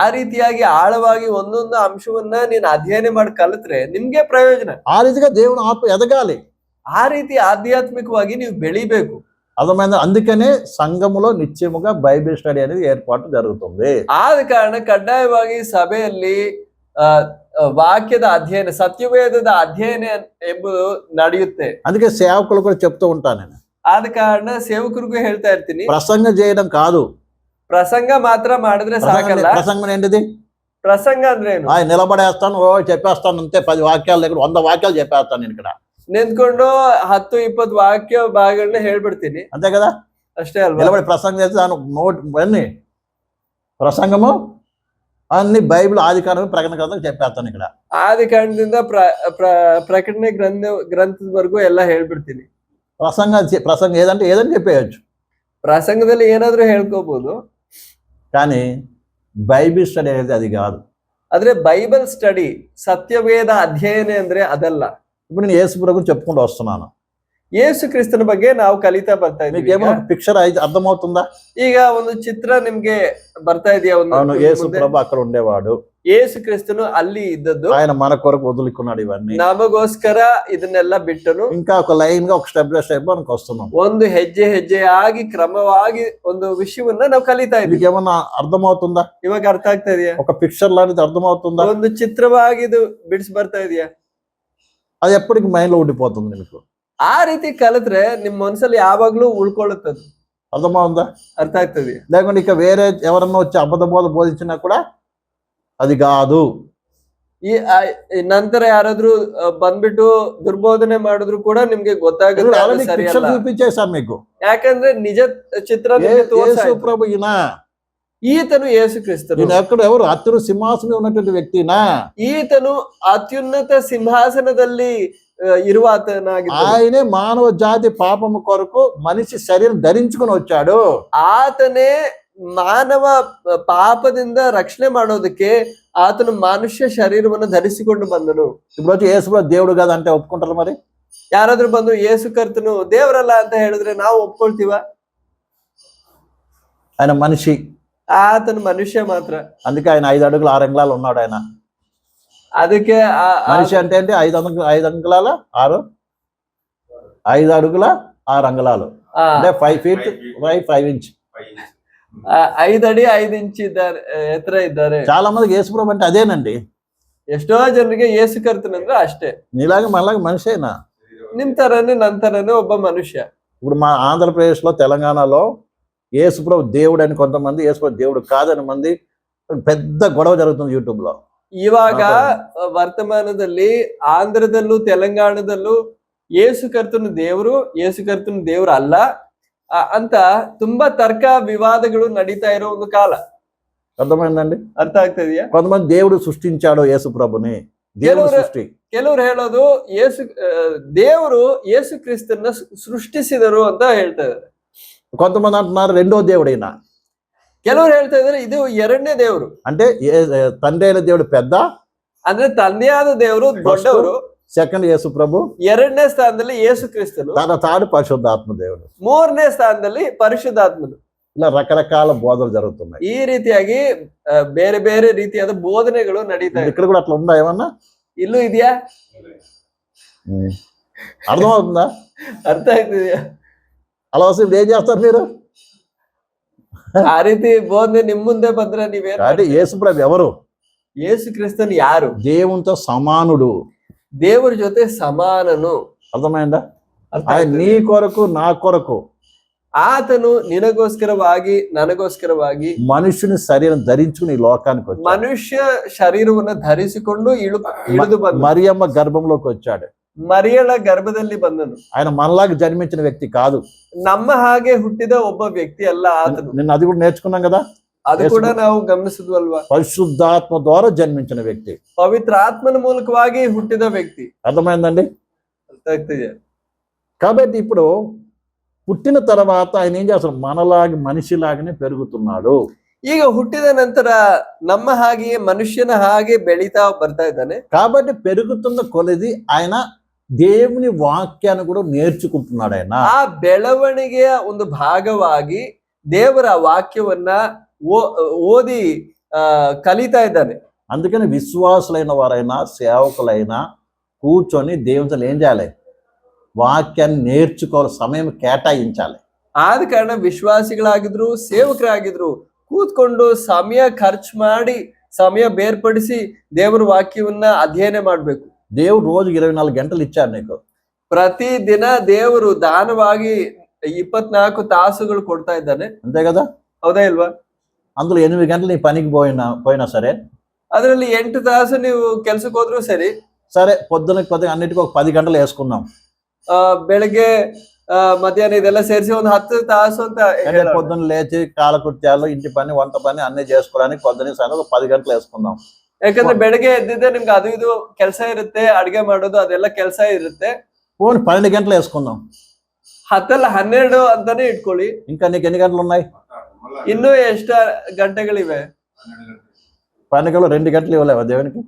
ಆ ರೀತಿಯಾಗಿ ಆಳವಾಗಿ ಒಂದೊಂದು ಅಂಶವನ್ನ ನೀನು ಅಧ್ಯಯನ ಮಾಡಿ ಕಲಿತ್ರೆ ನಿಮ್ಗೆ ಪ್ರಯೋಜನ. ఆ రీతిగా దేవుని ఎదగాలి, ಆ ರೀತಿ ಆಧ್ಯಾತ್ಮಿಕವಾಗಿ ನೀವು ಬೆಳಿಬೇಕು. అర్థమైంది? అందుకనే సంఘములో నిత్యముగా బైబిల్ స్టడీ అనేది ఏర్పాటు జరుగుతుంది. ಆದ ಕಾರಣ ಕಡ್ಡಾಯವಾಗಿ ಸಭೆಯಲ್ಲಿ ವಾಕ್ಯದ ಅಧ್ಯಯನ, ಸತ್ಯವೇದದ ಅಧ್ಯಯನ ಎಂಬುದು ನಡೆಯುತ್ತೆ. అందుకే సేవకులు కూడా చెప్తూ ఉంటాను నేను, ಆದ ಕಾರಣ ಸೇವಕರಿಗೂ ಹೇಳ್ತಾ ಇರ್ತೀನಿ, ప్రసంగం చేయడం కాదు, ಪ್ರಸಂಗ ಮಾತ್ರ ಮಾಡಿದ್ರೆ ಸಾಕಲ್ಲ. ప్రసంగం ఏంటిది? ಪ್ರಸಂಗ ಅಂದ್ರೆ ಏನು? నిలబడేస్తాను, చెప్పేస్తాను అంతే, 10 వాక్యాలు దగ్గర 100 వాక్యాలు చెప్పేస్తాను నేను ఇక్కడ, ನಿಂತ್ಕೊಂಡು 10-20 ವಾಕ್ಯ ಭಾಗಗಳನ್ನ ಹೇಳ್ಬಿಡ್ತೀನಿ, అంతే కదా? ಅಷ್ಟೇ ಅಲ್ವಾ? నిలబడి ప్రసంగం చేస్తే దాని నోట్ అన్ని ప్రసంగము అన్ని బైబిల్ ఆదికాండం ప్రకటన గ్రంథం చెప్పేస్తాను ఇక్కడ. ಆದಿ ಕಾಂಡದಿಂದ ಪ್ರಕಟಣೆ ಗ್ರಂಥದವರೆಗೂ ಎಲ್ಲ ಹೇಳ್ಬಿಡ್ತೀನಿ. ప్రసంగం ఏదంటే చెప్పేయచ్చు, ಪ್ರಸಂಗದಲ್ಲಿ ಏನಾದ್ರೂ ಹೇಳ್ಕೋಬಹುದು, కానీ బైబిల్ స్టడీ అనేది అది కాదు. ಆದ್ರೆ ಬೈಬಲ್ ಸ್ಟಡಿ, ಸತ್ಯವೇದ ಅಧ್ಯಯನ ಅಂದ್ರೆ ಅದಲ್ಲ. ఇప్పుడు నేను యేసు ప్రభువుని చెప్పుకుంటూ వస్తున్నాను, ಯೇಸು ಕ್ರಿಸ್ತನ ಬಗ್ಗೆ ನಾವು ಕಲಿತಾ ಬರ್ತಾ మీకు ಇದ್ದೀವಿ. ఏమైనా పిక్చర్ అర్థమవుతుందా? ಈಗ ಒಂದು ಚಿತ್ರ ನಿಮ್ಗೆ ಬರ್ತಾ ಇದೆಯಾ? అవును, యేసు ప్రభు అక్కడ ఉండేవాడు, ಯೇಸು ಕ್ರಿಸ್ತನು ಅಲ್ಲಿ ಇದ್ದದ್ದು, ఆయన మన కొరకు వదులుకున్నాడు ఇవన్నీ, ನಮಗೋಸ್ಕರ ಇದನ್ನೆಲ್ಲ ಬಿಟ್ಟನು. ఇంకా ఒక లైన్ గా ఒక స్టెప్ బై స్టెప్ మనకు వస్తున్నాం, ಒಂದು ಹೆಜ್ಜೆ ಹೆಜ್ಜೆಯಾಗಿ ಕ್ರಮವಾಗಿ ಒಂದು ವಿಷಯವನ್ನ ನಾವು ಕಲಿತಾ ಇದ್ದೀವಿ. మీకు ఏమన్నా అర్థమవుతుందా? ಇವಾಗ ಅರ್ಥ ಆಗ್ತಾ ಇದೆಯಾ? ఒక పిక్చర్ లాంటిది అర్థమవుతుందా? ಒಂದು ಚಿತ್ರವಾಗಿ ಇದು ಬಿಡಿಸಿ ಬರ್ತಾ ಇದೆಯಾ? అది ఎప్పటికి మైండ్ లో ఉండిపోతుంది మీకు. ಆ ರೀತಿ ಕಲಿತ್ರೆ ನಿಮ್ ಮನಸ್ಸಲ್ಲಿ ಯಾವಾಗ್ಲೂ ಉಳ್ಕೊಳ್ಳುತ್ತದೆ. అర్థమవుతుందా? ಅರ್ಥ ಆಗ್ತದೆ. లేకుంటే ఇక వేరే ఎవరన్నా వచ్చి అబద్ధ బోధ బోధించినా కూడా అది కాదు. ಈ ನಂತರ ಯಾರಾದ್ರೂ ಬಂದ್ಬಿಟ್ಟು ದುರ್ಬೋಧನೆ ಮಾಡಿದ್ರು ಕೂಡ ನಿಮ್ಗೆ ಗೊತ್ತಾಗುತ್ತೆ ಅದು ಸರಿ ಅಲ್ಲ. చూపించేశాను మీకు, ಯಾಕಂದ್ರೆ ನಿಜ ಚಿತ್ರ ನಿಮ್ಗೆ ತೋರಿಸಾಯ್ತು. యేసు ప్రభు ఈయన, ಈತನು ಯೇಸು ಕ್ರಿಸ್ತನು. ఈయన ఎక్కడ ఎవరు అత్యున్నత సింహాసనం ఉన్నటువంటి వ్యక్తినా, ಈತನು ಅತ್ಯುನ್ನತ ಸಿಂಹಾಸನದಲ್ಲಿ ಇರುವ ಆತನಾಗಿದ್ದಾನೆ. ఆయనే మానవ జాతి పాపము కొరకు మనిషి శరీరం ధరించుకొని వచ్చాడు. ಆತನೇ ಮಾನವ ಪಾಪದಿಂದ ರಕ್ಷಣೆ ಮಾಡೋದಕ್ಕೆ ಆತನು ಮನುಷ್ಯ ಶರೀರವನ್ನು ಧರಿಸಿಕೊಂಡು ಬಂದನು. ఇప్పుడు వచ్చి యేసు ప్రభు దేవుడు కాదు అంటే ఒప్పుకుంటారు? మరి ಯಾರಾದ್ರೂ ಬಂದು ಯೇಸು ಕರ್ತನು ದೇವರಲ್ಲ ಅಂತ ಹೇಳಿದ್ರೆ ನಾವು ಒಪ್ಕೊಳ್ತೀವ? ఆయన మనిషి, ಆತನು ಮನುಷ್ಯ ಮಾತ್ರ. అందుకే ఆయన 5 అడుగులు 6 అంగుళాలు ఉన్నాడు. ఆయన ಅದಕ್ಕೆ మనిషి అంటే ఏంటి? 5 అంగుళాల 6, 5 అడుగుల 6 అంగుళాలు అంటే 5 feet 5 inch. 5 ಅಡಿ 5 ಇಂಚ್ ಇದ್ದಾರೆ, ಎತ್ತರ ಇದ್ದಾರೆ. చాలా మందికి యేసు ప్రభు అంటే అదేనండి. ಎಷ್ಟೋ ಜನರಿಗೆ ಯೇಸು ಕರ್ತನಂದ್ರೆ ಅಷ್ಟೇ. నీలాగా మనలాగా మనిషేనా? ನಿಮ್ ತರನೇ ನನ್ ತರನೇ ಒಬ್ಬ ಮನುಷ್ಯ. ఇప్పుడు మా ఆంధ్రప్రదేశ్ లో, తెలంగాణలో యేసు ప్రభు దేవుడు అని కొంతమంది, యేసు ప్రభు దేవుడు కాదని మంది, పెద్ద గొడవ జరుగుతుంది యూట్యూబ్ లో. ಇವಾಗ ವರ್ತಮಾನದಲ್ಲಿ ಆಂಧ್ರದಲ್ಲೂ ತೆಲಂಗಾಣದಲ್ಲೂ ಯೇಸು ಕರ್ತನು ದೇವರು ಅಲ್ಲ ಅಂತ ತುಂಬಾ ತರ್ಕ ವಿವಾದಗಳು ನಡೀತಾ ಇರೋ ಒಂದು ಕಾಲ. అర్థమైందండి? ಅರ್ಥ ಆಗ್ತದೆಯಾ? కొంతమంది దేవుడు సృష్టించాడు యేసు ప్రభుని, దేవుడు సృష్టి. ಕೆಲವರು ಹೇಳೋದು ದೇವರು ಯೇಸು ಕ್ರಿಸ್ತನ ಸೃಷ್ಟಿಸಿದರು ಅಂತ ಹೇಳ್ತಾ ಇದ್ದಾರೆ. కొంతమంది అంటున్నారు రెండో దేవుడు ఈయన. ಕೆಲವರು ಹೇಳ್ತಾ ಇದ್ದಾರೆ ಇದು ಎರಡನೇ ದೇವರು. అంటే తండ్రి అయిన దేవుడు పెద్ద, ಅಂದ್ರೆ ತಂದೆಯಾದ ದೇವರು ದೊಡ್ಡವರು, సెకండ్ యేసు ప్రభు, ಎರಡನೇ ಸ್ಥಾನದಲ್ಲಿ ಯೇಸು ಕ್ರಿಸ್ತನು, తాడు పరిశుద్ధాత్మ దేవుడు, ಮೂರನೇ ಸ್ಥಾನದಲ್ಲಿ ಪರಿಶುದ್ಧಾತ್ಮನು. ఇలా రకరకాల బోధలు జరుగుతున్నాయి. ఈ ರೀತಿಯಾಗಿ ಬೇರೆ ಬೇರೆ ರೀತಿಯಾದ ಬೋಧನೆಗಳು ನಡೀತಾ ಇದೆ. ఇక్కడ కూడా అట్లా ఉందా ఏమన్నా? ಇಲ್ಲೂ ಇದೆಯಾ? అర్థమవుతుందా? ಅರ್ಥ ಆಗ್ತಿದ್ಯಾ? అలా వస్తే ఇప్పుడు ఏం చేస్తారు మీరు? ಆ ರೀತಿ ಬೋಧನೆ ನಿಮ್ ಮುಂದೆ ಬಂದ್ರೆ ನೀವೇನು? అంటే యేసు ప్రభు ఎవరు? ಯೇಸು ಕ್ರಿಸ್ತನ್ ಯಾರು? దేవునితో సమానుడు, ದೇವರ ಜೊತೆ ಸಮಾನನು. అర్థమైందా? ఆయన నీ కొరకు నా కొరకు ಆತನು ನಿನಗೋಸ್ಕರವಾಗಿ ನನಗೋಸ್ಕರವಾಗಿ మనుషుని శరీరం ధరించుకుని ఈ లోకానికి వచ్చాడు. ಮನುಷ್ಯ ಶರೀರವನ್ನು ಧರಿಸಿಕೊಂಡು ಇಳಿದು ಬಂದ మరియమ్మ గర్భంలోకి వచ్చాడు. ಮರಿಯಳ ಗರ್ಭದಲ್ಲಿ ಬಂದನು. ఆయన మనలాగా జన్మించిన వ్యక్తి కాదు, ನಮ್ಮ ಹಾಗೆ ಹುಟ್ಟಿದ ಒಬ್ಬ ವ್ಯಕ್ತಿ ಅಲ್ಲ ಆತನು. నిన్న అది కూడా నేర్చుకున్నాం కదా, ಅದು ಕೂಡ ನಾವು ಗಮನಿಸಿದ್ವಲ್ವಾ? పరిశుద్ధాత్మ ద్వారా జన్మించిన వ్యక్తి, ಪವಿತ್ರ ಆತ್ಮನ ಮೂಲಕವಾಗಿ ಹುಟ್ಟಿದ ವ್ಯಕ್ತಿ. అర్థమైందండి? ಅರ್ಥ ಆಗ್ತಿದೆ? కాబట్టి ఇప్పుడు పుట్టిన తర్వాత ఆయన ఏం చేస్తాడు? మనలాగా మనిషిలాగానే పెరుగుతున్నాడు. ಈಗ ಹುಟ್ಟಿದ ನಂತರ ನಮ್ಮ ಹಾಗೆಯೇ ಮನುಷ್ಯನ ಹಾಗೆ ಬೆಳೀತಾ ಬರ್ತಾ ಇದ್ದಾನೆ. కాబట్టి పెరుగుతున్న కొలది ఆయన దేవుని వాక్యాన్ని కూడా నేర్చుకుంటున్నాడు. ఆయన ಆ ಬೆಳವಣಿಗೆಯ ಒಂದು ಭಾಗವಾಗಿ ದೇವರ ವಾಕ್ಯವನ್ನ ಓದಿ ಕಲಿತಾ ಇದ್ದಾನೆ. అందుకని విశ్వాసులైన వారైనా సేవకులైనా కూర్చొని దేవునితో ఏం చేయాలి? వాక్యాన్ని నేర్చుకోవాలి, సమయం కేటాయించాలి. ಆದ ಕಾರಣ ವಿಶ್ವಾಸಿಗಳಾಗಿದ್ರು ಸೇವಕರಾಗಿದ್ರು ಕೂತ್ಕೊಂಡು ಸಮಯ ಖರ್ಚು ಮಾಡಿ ಸಮಯ ಬೇರ್ಪಡಿಸಿ ದೇವರ ವಾಕ್ಯವನ್ನ ಅಧ್ಯಯನ ಮಾಡ್ಬೇಕು. దేవుడు రోజు 24 గంటలు ఇచ్చాడు నీకు. ಪ್ರತಿ ದಿನ ದೇವರು ದಾನವಾಗಿ 24 ತಾಸುಗಳು ಕೊಡ್ತಾ ಇದ್ದಾನೆ. అంతే కదా? ಹೌದಾ ಇಲ್ವಾ? అందులో 8 గంటలు నీ పనికి పోయినా సరే, ಅದರಲ್ಲಿ 8 ತಾಸು ನೀವು ಕೆಲ್ಸಕ್ಕೆ ಹೋದ್ರು ಸರಿ, పొద్దునకి అన్నిటికీ ఒక 10 గంటలు వేసుకుందాం. ಬೆಳಗ್ಗೆ మధ్యాహ్నం ಇದೆಲ್ಲ ಸೇರಿಸಿ ಒಂದು 10 ತಾಸು ಅಂತ పొద్దున్న లేచి కాలకృత్యాలు, ఇంటి పని, వంట పని అన్ని చేసుకోవడానికి పొద్దున సాయంత్రం 10 గంటలు వేసుకుందాం. ಯಾಕಂದ್ರೆ ಬೆಳಗ್ಗೆ ಎದ್ದಿದ್ದೆ ನಿಮ್ಗೆ ಅದು ಇದು ಕೆಲಸ ಇರುತ್ತೆ, ಅಡಿಗೆ ಮಾಡೋದು ಅದೆಲ್ಲ ಕೆಲಸ ಇರುತ್ತೆ. 12 గంటలు వేసుకుందాం. 10 ಅಲ್ಲ 12 ಅಂತಾನೆ ಇಟ್ಕೊಳ್ಳಿ. ఇంకా నీకు ఎన్ని గంటలు ఉన్నాయి? ಇನ್ನೂ ಎಷ್ಟು ಗಂಟೆಗಳಿವೆ? 12 గంటలు 2 గంటలు ఇవ్వలేవా దేవునికి?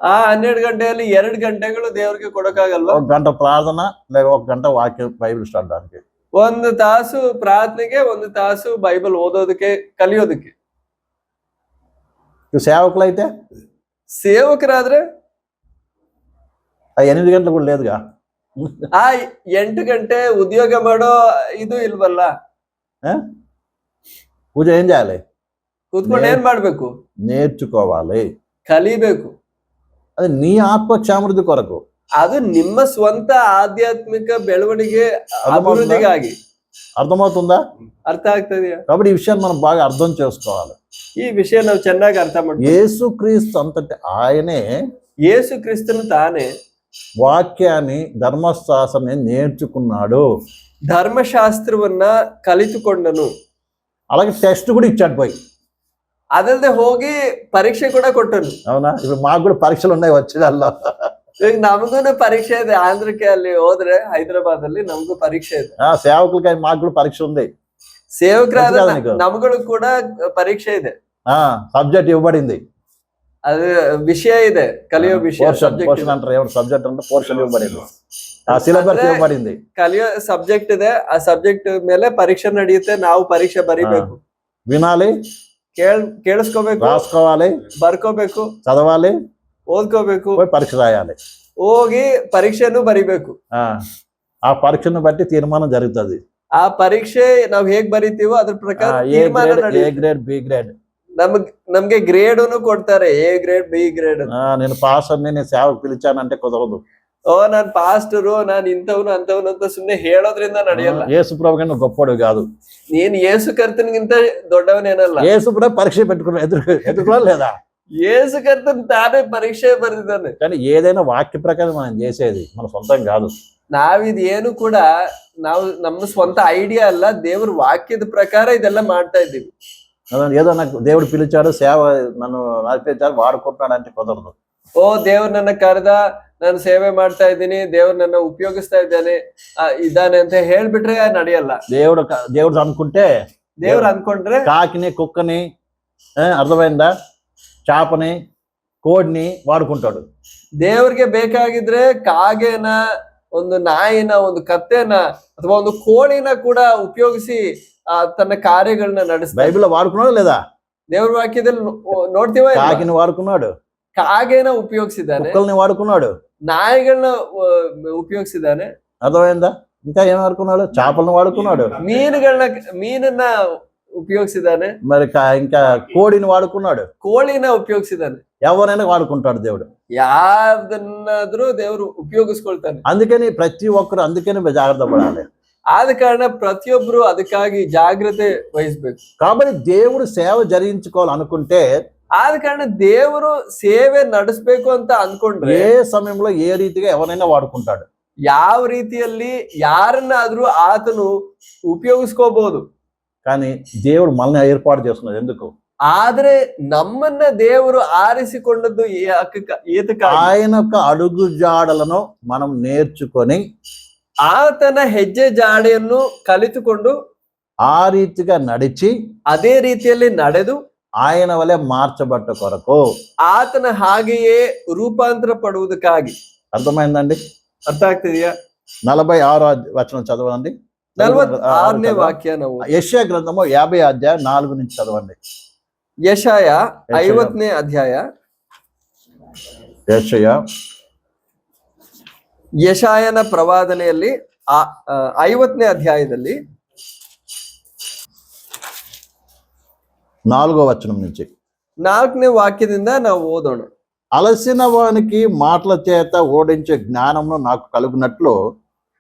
ಆ 12 ಗಂಟೆಯಲ್ಲಿ 2 ಗಂಟೆಗಳು ದೇವರಿಗೆ ಕೊಡಕ್ಕಾಗಲ್ವಾ? 1 గంట ప్రార్థన లేక 1 గంట వాక్య బైబిల్ చదవడానికి, 1 ತಾಸು ಪ್ರಾರ್ಥನೆಗೆ, 1 ತಾಸು ಬೈಬಲ್ ಓದೋದಕ್ಕೆ, ಕಲಿಯೋದಕ್ಕೆ. సేవకులు అయితే ಸೇವಕರಾದ್ರೆ 8 గంటలు కూడా లేదుగా. ಆ 8 ಗಂಟೆ ಉದ್ಯೋಗ ಮಾಡೋ ಇದು ಇಲ್ವಲ್ಲ? పూజ ఏం చేయాలి? ಕೂತ್ಕೊಂಡು ಏನ್ ಮಾಡ್ಬೇಕು? నేర్చుకోవాలి, ಕಲಿಬೇಕು. అది నీ ఆత్మక్షామృద్ధి కొరకు, ಅದು ನಿಮ್ಮ ಸ್ವಂತ ಆಧ್ಯಾತ್ಮಿಕ ಬೆಳವಣಿಗೆ ಅಭಿವೃದ್ಧಿಗಾಗಿ. అర్థమవుతుందా? ಅರ್ಥ ಆಗ್ತದೆಯಾ? కాబట్టి ఈ విషయాన్ని మనం బాగా అర్థం చేసుకోవాలి. ಈ ವಿಷಯ ನಾವು ಚೆನ್ನಾಗಿ ಅರ್ಥ ಮಾಡ್ತೀವಿ. యేసుక్రీస్తు అంతటి ఆయనే ಯೇಸು ಕ್ರಿಸ್ತನು ತಾನೇ వాక్యాన్ని, ధర్మశాస్త్రాన్ని నేర్చుకున్నాడు, ಧರ್ಮಶಾಸ್ತ್ರವನ್ನ ಕಲಿತುಕೊಂಡನು. అలాగే టెస్ట్ కూడా ఇచ్చాడు పోయి. ಅದಲ್ಲದೆ ಹೋಗಿ ಪರೀಕ್ಷೆ ಕೂಡ ಕೊಟ್ಟನು. అవునా? ఇప్పుడు మాకు కూడా పరీక్షలు ఉన్నాయి వచ్చేదల్లా. ಈಗ ನಮಗೂನು ಪರೀಕ್ಷೆ ಇದೆ. ಆಂಧ್ರಕ್ಕೆ ಅಲ್ಲಿ ಹೋದ್ರೆ ಹೈದರಾಬಾದ್ ಅಲ್ಲಿ ನಮಗೂ ಪರೀಕ್ಷೆ ಇದೆ. సేవకులకి మాకు కూడా పరీక్ష ఉంది. ಸೇವಕರಾದ ನಮಗಳು ಕೂಡ ಪರೀಕ್ಷೆ ಇದೆ. సబ్జెక్ట్ ఇవ్వబడింది, ಅದು ವಿಷಯ ಇದೆ, ಕಲಿಯೋ ವಿಷಯ. పోర్షన్ అంటారు, ఎవరు సబ్జెక్ట్ అంటే పోర్షన్ ఇవ్వబడింది, ఆ సిలబస్ ఇవ్వబడింది, ಕಲಿಯೋ ಸಬ್ಜೆಕ್ಟ್ ಇದೆ. ಆ ಸಬ್ಜೆಕ್ಟ್ ಮೇಲೆ ಪರೀಕ್ಷೆ ನಡೆಯುತ್ತೆ. ನಾವು ಪರೀಕ್ಷೆ ಬರೀಬೇಕು, వినాలి, ಕೇಳಿಸ್ಕೋಬೇಕು, రాసుకోవాలి, ಬರ್ಕೋಬೇಕು, చదవాలి, ಓದ್ಕೋಬೇಕು, పరీక్ష రాయాలి, ಹೋಗಿ ಪರೀಕ್ಷೆನೂ ಬರಿಬೇಕು. ఆ పరీక్షను బట్టి తీర్మానం జరుగుతుంది. ಆ ಪರೀಕ್ಷೆ ನಾವ್ ಹೇಗ್ ಬರಿತೀವೋ ಅದ್ರ ಪ್ರಕಾರ ఏ గ్రేడ్, బి గ్రేడ్, ನಮ್ಗೆ ಗ್ರೇಡನ್ನು ಕೊಡ್ತಾರೆ. A grade, B grade. నేను పాస్టర్ని, నేను సేవకు పిలిచానంటే కుదరదు. ಓ ನಾನ್ ಪಾಸ್ಟರು, ನಾನ್ ಇಂಥವ್ನು ಅಂತವ್ನು ಅಂತ ಸುಮ್ನೆ ಹೇಳೋದ್ರಿಂದ ನಡೆಯಲ್ಲ. యేసు ప్రభు కన్నా గొప్పడు కాదు. ನೀನ್ ಯೇಸು ಕರ್ತನಿಗಿಂತ ದೊಡ್ಡವನೇನಲ್ಲ. యేసు ప్రభు పరీక్ష పెట్టుకున్నా ఎదుర్కోవాలి లేదా? ಯೇಸು ಕರ್ತನ್ ತಾನೇ ಪರೀಕ್ಷೆ ಬರೆದಿದ್ದಾನೆ. కానీ ఏదైనా వాక్య ప్రకారం మనం చేసేది, మన సొంతం కాదు. ನಾವಿದ್ ಏನು ಕೂಡ ನಾವು ನಮ್ಮ ಸ್ವಂತ ಐಡಿಯಾ ಅಲ್ಲ, ದೇವ್ರ ವಾಕ್ಯದ ಪ್ರಕಾರ ಇದೆಲ್ಲ ಮಾಡ್ತಾ ಇದ್ದೀವಿ. ఏదో నాకు దేవుడు పిలిచాడు, సేవ నన్ను నడిపించాడు, వాడుకుంటున్నాడు అంటే కుదరదు. ಓ ದೇವ್ರು ನನ್ನ ಕರೆದ, ನಾನು ಸೇವೆ ಮಾಡ್ತಾ ಇದ್ದೀನಿ, ದೇವ್ರು ನನ್ನ ಉಪಯೋಗಿಸ್ತಾ ಇದ್ದಾನೆ ಅಂತ ಹೇಳ್ಬಿಟ್ರೆ ನಡೆಯಲ್ಲ. దేవుడు అనుకుంటే ದೇವ್ರು ಅನ್ಕೊಂಡ್ರೆ కాకిని కుక్కని అర్థమైందా, చాపని కోడిని వాడుకుంటాడు. ದೇವ್ರಿಗೆ ಬೇಕಾಗಿದ್ರೆ ಕಾಗೆನ, ಒಂದು ನಾಯಿನ, ಒಂದು ಕತ್ತೆನ ಅಥವಾ ಒಂದು ಕೋಳಿನ ಕೂಡ ಉಪಯೋಗಿಸಿ ತನ್ನ ಕಾರ್ಯಗಳನ್ನ ನಡೆಸ್ತಾನೆ. బైబిల్లో వాడుకున్నాడు లేదా? ದೇವ್ರ ವಾಕ್ಯದಲ್ಲಿ ನೋಡ್ತೀವ, కాకిని వాడుకున్నాడు, ಕಾಗೆನ ಉಪಯೋಗಿಸಿದ್ದಾನೆ, కుక్కల్ని వాడుకున్నాడు, ನಾಯಿಗಳನ್ನ ಉಪಯೋಗಿಸಿದ್ದಾನೆ. అర్థమైందా? ఇంకా ఏం వాడుకున్నాడు? చేపలను వాడుకున్నాడు, ಮೀನನ್ನ ಉಪಯೋಗಿಸಿದ್ದಾನೆ, మరి ఇంకా కోడిని వాడుకున్నాడు, ಕೋಳಿನ ಉಪಯೋಗಿಸಿದ್ದಾನೆ. ఎవరైనా వాడుకుంటాడు దేవుడు. ಯಾವ್ದನ್ನಾದ್ರೂ ದೇವ್ರು ಉಪಯೋಗಿಸ್ಕೊಳ್ತಾನೆ. అందుకని ప్రతి ఒక్కరు అందుకని జాగ్రత్త పడాలి. ಆದ ಕಾರಣ ಪ್ರತಿಯೊಬ್ರು ಅದಕ್ಕಾಗಿ ಜಾಗ್ರತೆ ವಹಿಸ್ಬೇಕು. కాబట్టి దేవుడు సేవ జరిగించుకోవాలనుకుంటే, ಆದ ಕಾರಣ ದೇವರು ಸೇವೆ ನಡೆಸಬೇಕು ಅಂತ ಅನ್ಕೊಂಡ್ರೆ ఏ సమయంలో ఏ రీతిగా ఎవరైనా వాడుకుంటాడు. ಯಾವ ರೀತಿಯಲ್ಲಿ ಯಾರನ್ನಾದ್ರೂ ಆತನು ಉಪಯೋಗಿಸ್ಕೋಬಹುದು. కానీ దేవుడు మనల్ని ఏర్పాటు చేస్తున్నాడు. ఎందుకు? ಆದ್ರೆ ನಮ್ಮನ್ನ ದೇವರು ಆರಿಸಿಕೊಂಡದ್ದು ఆయన యొక్క అడుగు జాడలను మనం నేర్చుకొని ಆತನ ಹೆಜ್ಜೆ ಜಾಡೆಯನ್ನು ಕಲಿತುಕೊಂಡು ఆ రీతిగా నడిచి ಅದೇ ರೀತಿಯಲ್ಲಿ ನಡೆದು ఆయన వలె మార్చబట్ట కొరకు, ಆತನ ಹಾಗೆಯೇ ರೂಪಾಂತರ ಪಡುವುದಕ್ಕಾಗಿ. అర్థమైందండి? ಅರ್ಥ ಆಗ್ತಿದೆಯಾ? 46వ వచనం చదవండి. 46ನೇ ವಾಕ್ಯ ನಾವು యెషయా గ్రంథము 50వ అధ్యాయం 4 నుంచి చదవండి. ಯೆಶಾಯ 50ನೇ ಅಧ್ಯಾಯ. ಯೆಶಾಯನ ಪ್ರವಾದನೆಯಲ್ಲಿ 50ನೇ ಅಧ್ಯಾಯದಲ್ಲಿ 4వ వచనం నుంచి 4ನೇ వాక్యದಿಂದ ನಾವು ಓದೋಣ. అలసిన వానికి మాటల చేత ఓడించే జ్ఞానమును నాకు కలుగునట్లు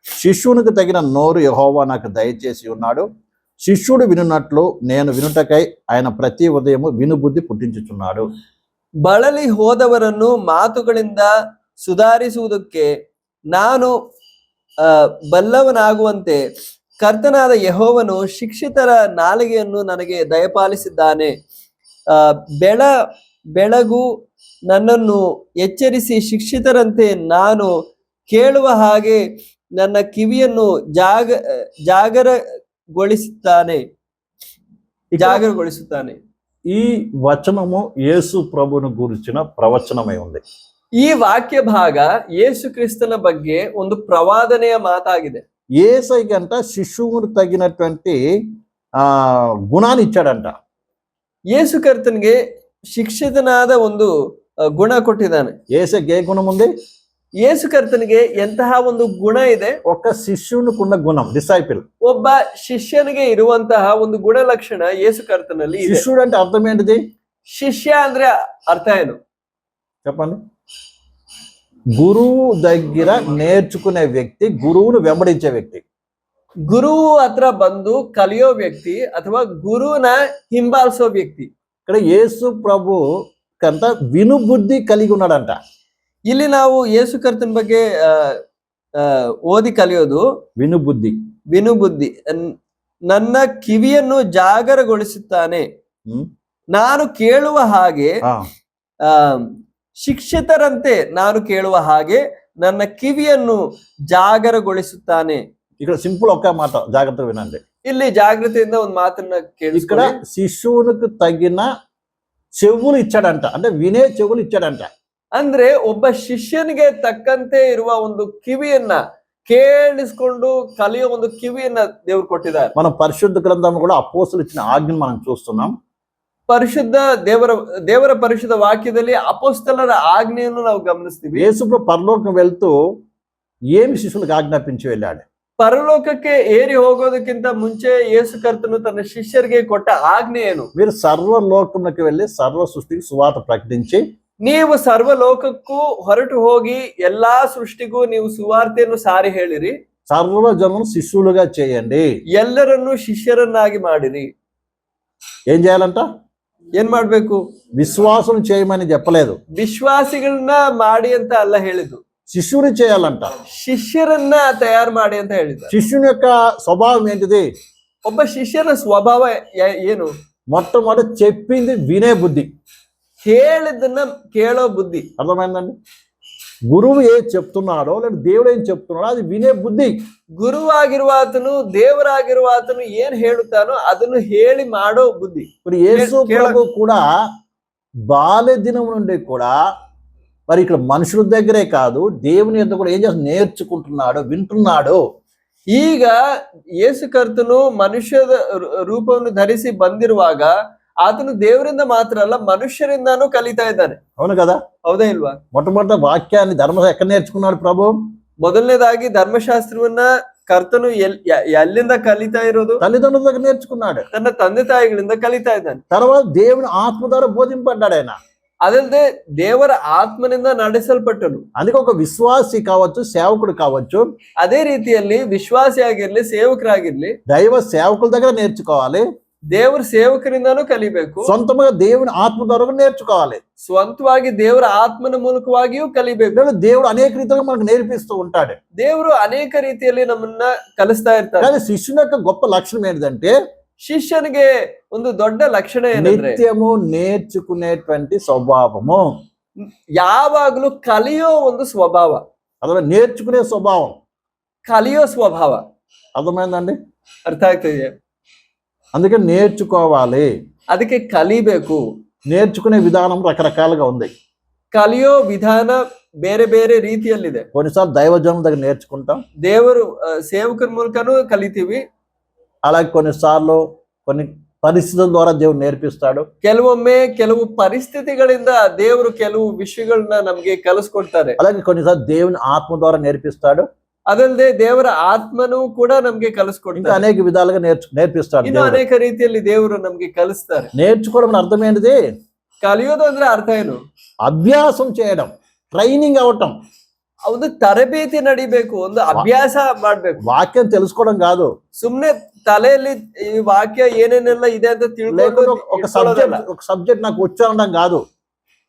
శిష్యునికి తగిన నోరు యెహోవా నాకు దయచేసి ఉన్నాడు. శిష్యుడు వినున్నట్లు నేను వినుటకై ఆయన ప్రతి ఉదయము వినుబుద్ధి పుట్టించుచున్నాడు. ಬಳಲಿ ಹೋದವರನ್ನು ಮಾತುಗಳಿಂದ ಸುಧಾರಿಸುವುದಕ್ಕೆ ನಾನು ಬಲ್ಲವನಾಗುವಂತೆ ಕರ್ತನಾದ ಯೆಹೋವನು ಶಿಕ್ಷಿತರ ನಾಲಿಗೆಯನ್ನು ನನಗೆ ದಯಪಾಲಿಸಿದ್ದಾನೆ. ಬೆಳಗು ನನ್ನನ್ನು ಎಚ್ಚರಿಸಿ ಶಿಕ್ಷಿತರಂತೆ ನಾನು ಕೇಳುವ ಹಾಗೆ ನನ್ನ ಕಿವಿಯನ್ನು ಜಾಗರಗೊಳಿಸುತ್ತಾನೆ. ఈ వచనము యేసు ప్రభువును గురించిన ప్రవచనమై ఉంది. ಈ ವಾಕ್ಯ ಭಾಗ ಯೇಸು ಕ್ರಿಸ್ತನ ಬಗ್ಗೆ ಒಂದು ಪ್ರವಾದನೆಯ ಮಾತಾಗಿದೆ. యేసయ్యంట శిష్యువుకు తగినటువంటి గుణాన్ని ఇచ్చాడంట. ಯೇಸು ಕರ್ತನಿಗೆ ಶಿಕ್ಷಿತನಾದ ಒಂದು ಗುಣ ಕೊಟ್ಟಿದ್ದಾನೆ. యేసయ్యకి ఏ గుణం ఉంది? ಯೇಸು ಕರ್ತನಿಗೆ ಎಂತಹ ಒಂದು ಗುಣ ಇದೆ? ఒక శిష్యునికున్న గుణం, డిసైపుల్. ಒಬ್ಬ ಶಿಷ್ಯನಿಗೆ ಇರುವಂತಹ ಒಂದು ಗುಣಲಕ್ಷಣ ಯೇಸು ಕರ್ತನಲ್ಲಿ ಇದೆ. శిష్యుడు అంటే అర్థం ఏంటిది? ಶಿಷ್ಯ ಅಂದ್ರೆ ಅರ್ಥ ಏನು చెప్పండి. గురువు దగ్గర నేర్చుకునే వ్యక్తి, గురువును వెంబడించే వ్యక్తి. ಗುರುವು ಹತ್ರ ಬಂದು ಕಲಿಯೋ ವ್ಯಕ್ತಿ ಅಥವಾ ಗುರುನ ಹಿಂಬಾಲಿಸೋ ವ್ಯಕ್ತಿ. ఇక్కడ యేసు ప్రభు కంత వినుబుద్ధి కలిగి ఉన్నాడంట. ಇಲ್ಲಿ ನಾವು ಯೇಸು ಕರ್ತನ ಬಗ್ಗೆ ಓದಿ ಕಲಿಯೋದು ವಿನುಬುದ್ಧಿ. ನನ್ನ ಕಿವಿಯನ್ನು ಜಾಗರಗೊಳಿಸುತ್ತಾನೆ, ನಾನು ಕೇಳುವ ಹಾಗೆ ಶಿಕ್ಷಿತರಂತೆ ನಾನು ಕೇಳುವ ಹಾಗೆ ನನ್ನ ಕಿವಿಯನ್ನು ಜಾಗರಗೊಳಿಸುತ್ತಾನೆ. ఇక్కడ సింపుల్ ఒక్క మాట జాగ్రత్తగా వినండి. ಇಲ್ಲಿ ಜಾಗ್ರತೆಯಿಂದ ಒಂದು ಮಾತನ್ನ ఇక్కడ శిష్యునికి తగిన చెవులు ఇచ్చాడంట, అంటే వినే చెవులు ఇచ్చాడంట. ಅಂದ್ರೆ ಒಬ್ಬ ಶಿಷ್ಯನಿಗೆ ತಕ್ಕಂತೆ ಇರುವ ಒಂದು ಕಿವಿಯನ್ನ ಕೇಳಿಸ್ಕೊಂಡು ಕಲಿಯೋ ಒಂದು ಕಿವಿಯನ್ನ ದೇವ್ರು ಕೊಟ್ಟಿದ್ದಾರೆ. మనం పరిశుద్ధ గ్రంథం కూడా అపోస్తలులు ఇచ్చిన ఆజ్ఞను మనం చూస్తున్నాం. ಪರಿಶುದ್ಧ ದೇವರ ಪರಿಶುದ್ಧ ವಾಕ್ಯದಲ್ಲಿ ಅಪೊಸ್ತಲರ ಆಜ್ಞೆಯನ್ನು ನಾವು ಗಮನಿಸ್ತೀವಿ. యేసు పరలోకం వెళ్తూ ఏమి శిష్యులకు ఆజ్ఞాపించి వెళ్ళాడు? ಪರಲೋಕಕ್ಕೆ ಏರಿ ಹೋಗೋದಕ್ಕಿಂತ ಮುಂಚೆ ಯೇಸು ಕರ್ತನು ತನ್ನ ಶಿಷ್ಯರಿಗೆ ಕೊಟ್ಟ ಆಜ್ಞೆ ಏನು? మీరు సర్వలోకమునకు వెళ్ళి సర్వ సృష్టికి సువార్త ప్రకటించి, ನೀವು ಸರ್ವಲೋಕಕ್ಕೂ ಹೊರಟು ಹೋಗಿ ಎಲ್ಲಾ ಸೃಷ್ಟಿಗೂ ನೀವು ಸುವಾರ್ತೆಯನ್ನು ಸಾರಿ ಹೇಳಿರಿ, సర్వజనులను శిష్యులుగా చేయండి, ಎಲ್ಲರನ್ನು ಶಿಷ್ಯರನ್ನಾಗಿ ಮಾಡಿರಿ. ఏం చేయాలంట? ಏನ್ ಮಾಡ್ಬೇಕು? విశ్వాసం చేయమని చెప్పలేదు, ವಿಶ್ವಾಸಿಗಳನ್ನ ಮಾಡಿ ಅಂತ ಅಲ್ಲ ಹೇಳಿದ್ದು, శిష్యుని చేయాలంట, ಶಿಷ್ಯರನ್ನ ತಯಾರು ಮಾಡಿ ಅಂತ ಹೇಳಿದ. శిష్యుని యొక్క స్వభావం ఏంటిది? ಒಬ್ಬ ಶಿಷ್ಯನ ಸ್ವಭಾವ ಏನು? మొట్టమొదటి చెప్పింది వినే బుద్ధి, ಹೇಳಿದ್ದನ್ನ ಕೇಳೋ ಬುದ್ಧಿ. అర్థమైందండి? గురువు ఏం చెప్తున్నాడో లేదా దేవుడు ఏం చెప్తున్నాడో అది వినే బుద్ధి. ಗುರುವಾಗಿರುವ ಆತನು ದೇವರಾಗಿರುವ ಆತನು ಏನ್ ಹೇಳುತ್ತಾನೋ ಅದನ್ನು ಹೇಳಿ ಮಾಡೋ ಬುದ್ಧಿ. ఇప్పుడు యేసు ప్రభు కూడా బాల్య దినం నుండి కూడా మరి ఇక్కడ మనుషుల దగ్గరే కాదు దేవుని యొద్ద కూడా ఏం చేస్తాడు, నేర్చుకుంటున్నాడు, వింటున్నాడు. ಈಗ ಯೇಸು ಕರ್ತನು ಮನುಷ್ಯದ ರೂಪವನ್ನು ಧರಿಸಿ ಬಂದಿರುವಾಗ ಆತನು ದೇವರಿಂದ ಮಾತ್ರ ಅಲ್ಲ ಮನುಷ್ಯರಿಂದಾನು ಕಲಿತಾ ಇದ್ದಾನೆ. అవును కదా? ಹೌದಾ ಇಲ್ವಾ? మొట్టమొదటి వాక్యాన్ని ధర్మ ఎక్కడ నేర్చుకున్నాడు ప్రభు? ಮೊದಲನೇದಾಗಿ ಧರ್ಮಶಾಸ್ತ್ರವನ್ನ ಕರ್ತನು ಎಲ್ಲಿಂದ ಕಲಿತಾ ಇರೋದು? తల్లిదండ్రుల దగ్గర నేర్చుకున్నాడు. ತನ್ನ ತಂದೆ ತಾಯಿಗಳಿಂದ ಕಲಿತಾ ಇದ್ದಾನೆ. తర్వాత దేవుని ఆత్మ ద్వారా బోధింపడ్డాడు ఆయన. ಅದಲ್ಲದೆ ದೇವರ ಆತ್ಮನಿಂದ ನಡೆಸಲ್ಪಟ್ಟನು. అందుకే ఒక విశ్వాసి కావచ్చు, సేవకుడు కావచ్చు, ಅದೇ ರೀತಿಯಲ್ಲಿ ವಿಶ್ವಾಸಿ ಆಗಿರ್ಲಿ ಸೇವಕರಾಗಿರ್ಲಿ దైవ సేవకుల దగ్గర నేర్చుకోవాలి, ದೇವರ ಸೇವಕರಿಂದಾನು ಕಲಿಬೇಕು, సొంతముగా దేవుని ఆత్మ ద్వారా కూడా నేర్చుకోవాలి, ಸ್ವಂತವಾಗಿ ದೇವರ ಆತ್ಮನ ಮೂಲಕವಾಗಿಯೂ ಕಲಿಬೇಕು. దేవుడు అనేక రీతిగా మనకు నేర్పిస్తూ ఉంటాడు. ದೇವರು ಅನೇಕ ರೀತಿಯಲ್ಲಿ ನಮ್ಮನ್ನ ಕಲಿಸ್ತಾ ಇರ್ತಾರೆ. కానీ శిష్యుని యొక్క గొప్ప లక్షణం ఏంటంటే ಶಿಷ್ಯನಿಗೆ ಒಂದು ದೊಡ್ಡ ಲಕ್ಷಣ ಏನಂದ್ರೆ నిత్యము నేర్చుకునేటువంటి స్వభావము. ಯಾವಾಗ್ಲೂ ಕಲಿಯೋ ಒಂದು ಸ್ವಭಾವ, అదే నేర్చుకునే స్వభావం. ಕಲಿಯೋ ಸ್ವಭಾವ. అర్థమైందండి? ಅರ್ಥ ಆಗ್ತಿದೆಯಾ? అందుకే నేర్చుకోవాలి. ಅದಕ್ಕೆ ಕಲಿಬೇಕು. నేర్చుకునే విధానం రకరకాలుగా ఉంది. ಕಲಿಯೋ ವಿಧಾನ ಬೇರೆ ಬೇರೆ ರೀತಿಯಲ್ಲಿದೆ. కొన్నిసార్లు దైవజనుల దగ్గర నేర్చుకుంటాం, ದೇವರು ಸೇವಕರ ಮೂಲಕನೂ ಕಲಿತೀವಿ. అలాగే కొన్నిసార్లు కొన్ని పరిస్థితుల ద్వారా దేవుడు నేర్పిస్తాడు. ಕೆಲವೊಮ್ಮೆ ಕೆಲವು ಪರಿಸ್ಥಿತಿಗಳಿಂದ ದೇವರು ಕೆಲವು ವಿಷಯಗಳನ್ನ ನಮ್ಗೆ ಕಲಿಸ್ಕೊಡ್ತಾರೆ. అలాగే కొన్నిసార్లు దేవుని ఆత్మ ద్వారా నేర్పిస్తాడు. ಅದಲ್ಲದೆ ದೇವರ ಆತ್ಮನು ಕೂಡ ನಮ್ಗೆ ఇంకా ಕಲಿಸ್ಕೊಡ್ತಾರೆ. అనేక విధాలుగా నేర్పిస్తాడు. ಇನ್ನು ಅನೇಕ ರೀತಿಯಲ್ಲಿ ದೇವರು ನಮ್ಗೆ ಕಲಿಸ್ತಾರೆ. నేర్చుకోవడం అర్థం ఏంటిది? ಕಲಿಯೋದು ಅಂದ್ರೆ ಅರ್ಥ ಏನು? అభ్యాసం చేయడం, ట్రైనింగ్ అవటం. ಒಂದು ತರಬೇತಿ ನಡಿಬೇಕು, ಒಂದು ಅಭ್ಯಾಸ ಮಾಡ್ಬೇಕು. వాక్యం తెలుసుకోవడం కాదు, ಸುಮ್ನೆ ತಲೆಯಲ್ಲಿ ಈ ವಾಕ್ಯ ಏನೇನೆಲ್ಲ ಇದೆ ಅಂತ లేకపోతే ఒక ತಿಳ್ಕೊಂಡು సబ్జెక్ట్ నాకు వచ్చి అనడం కాదు.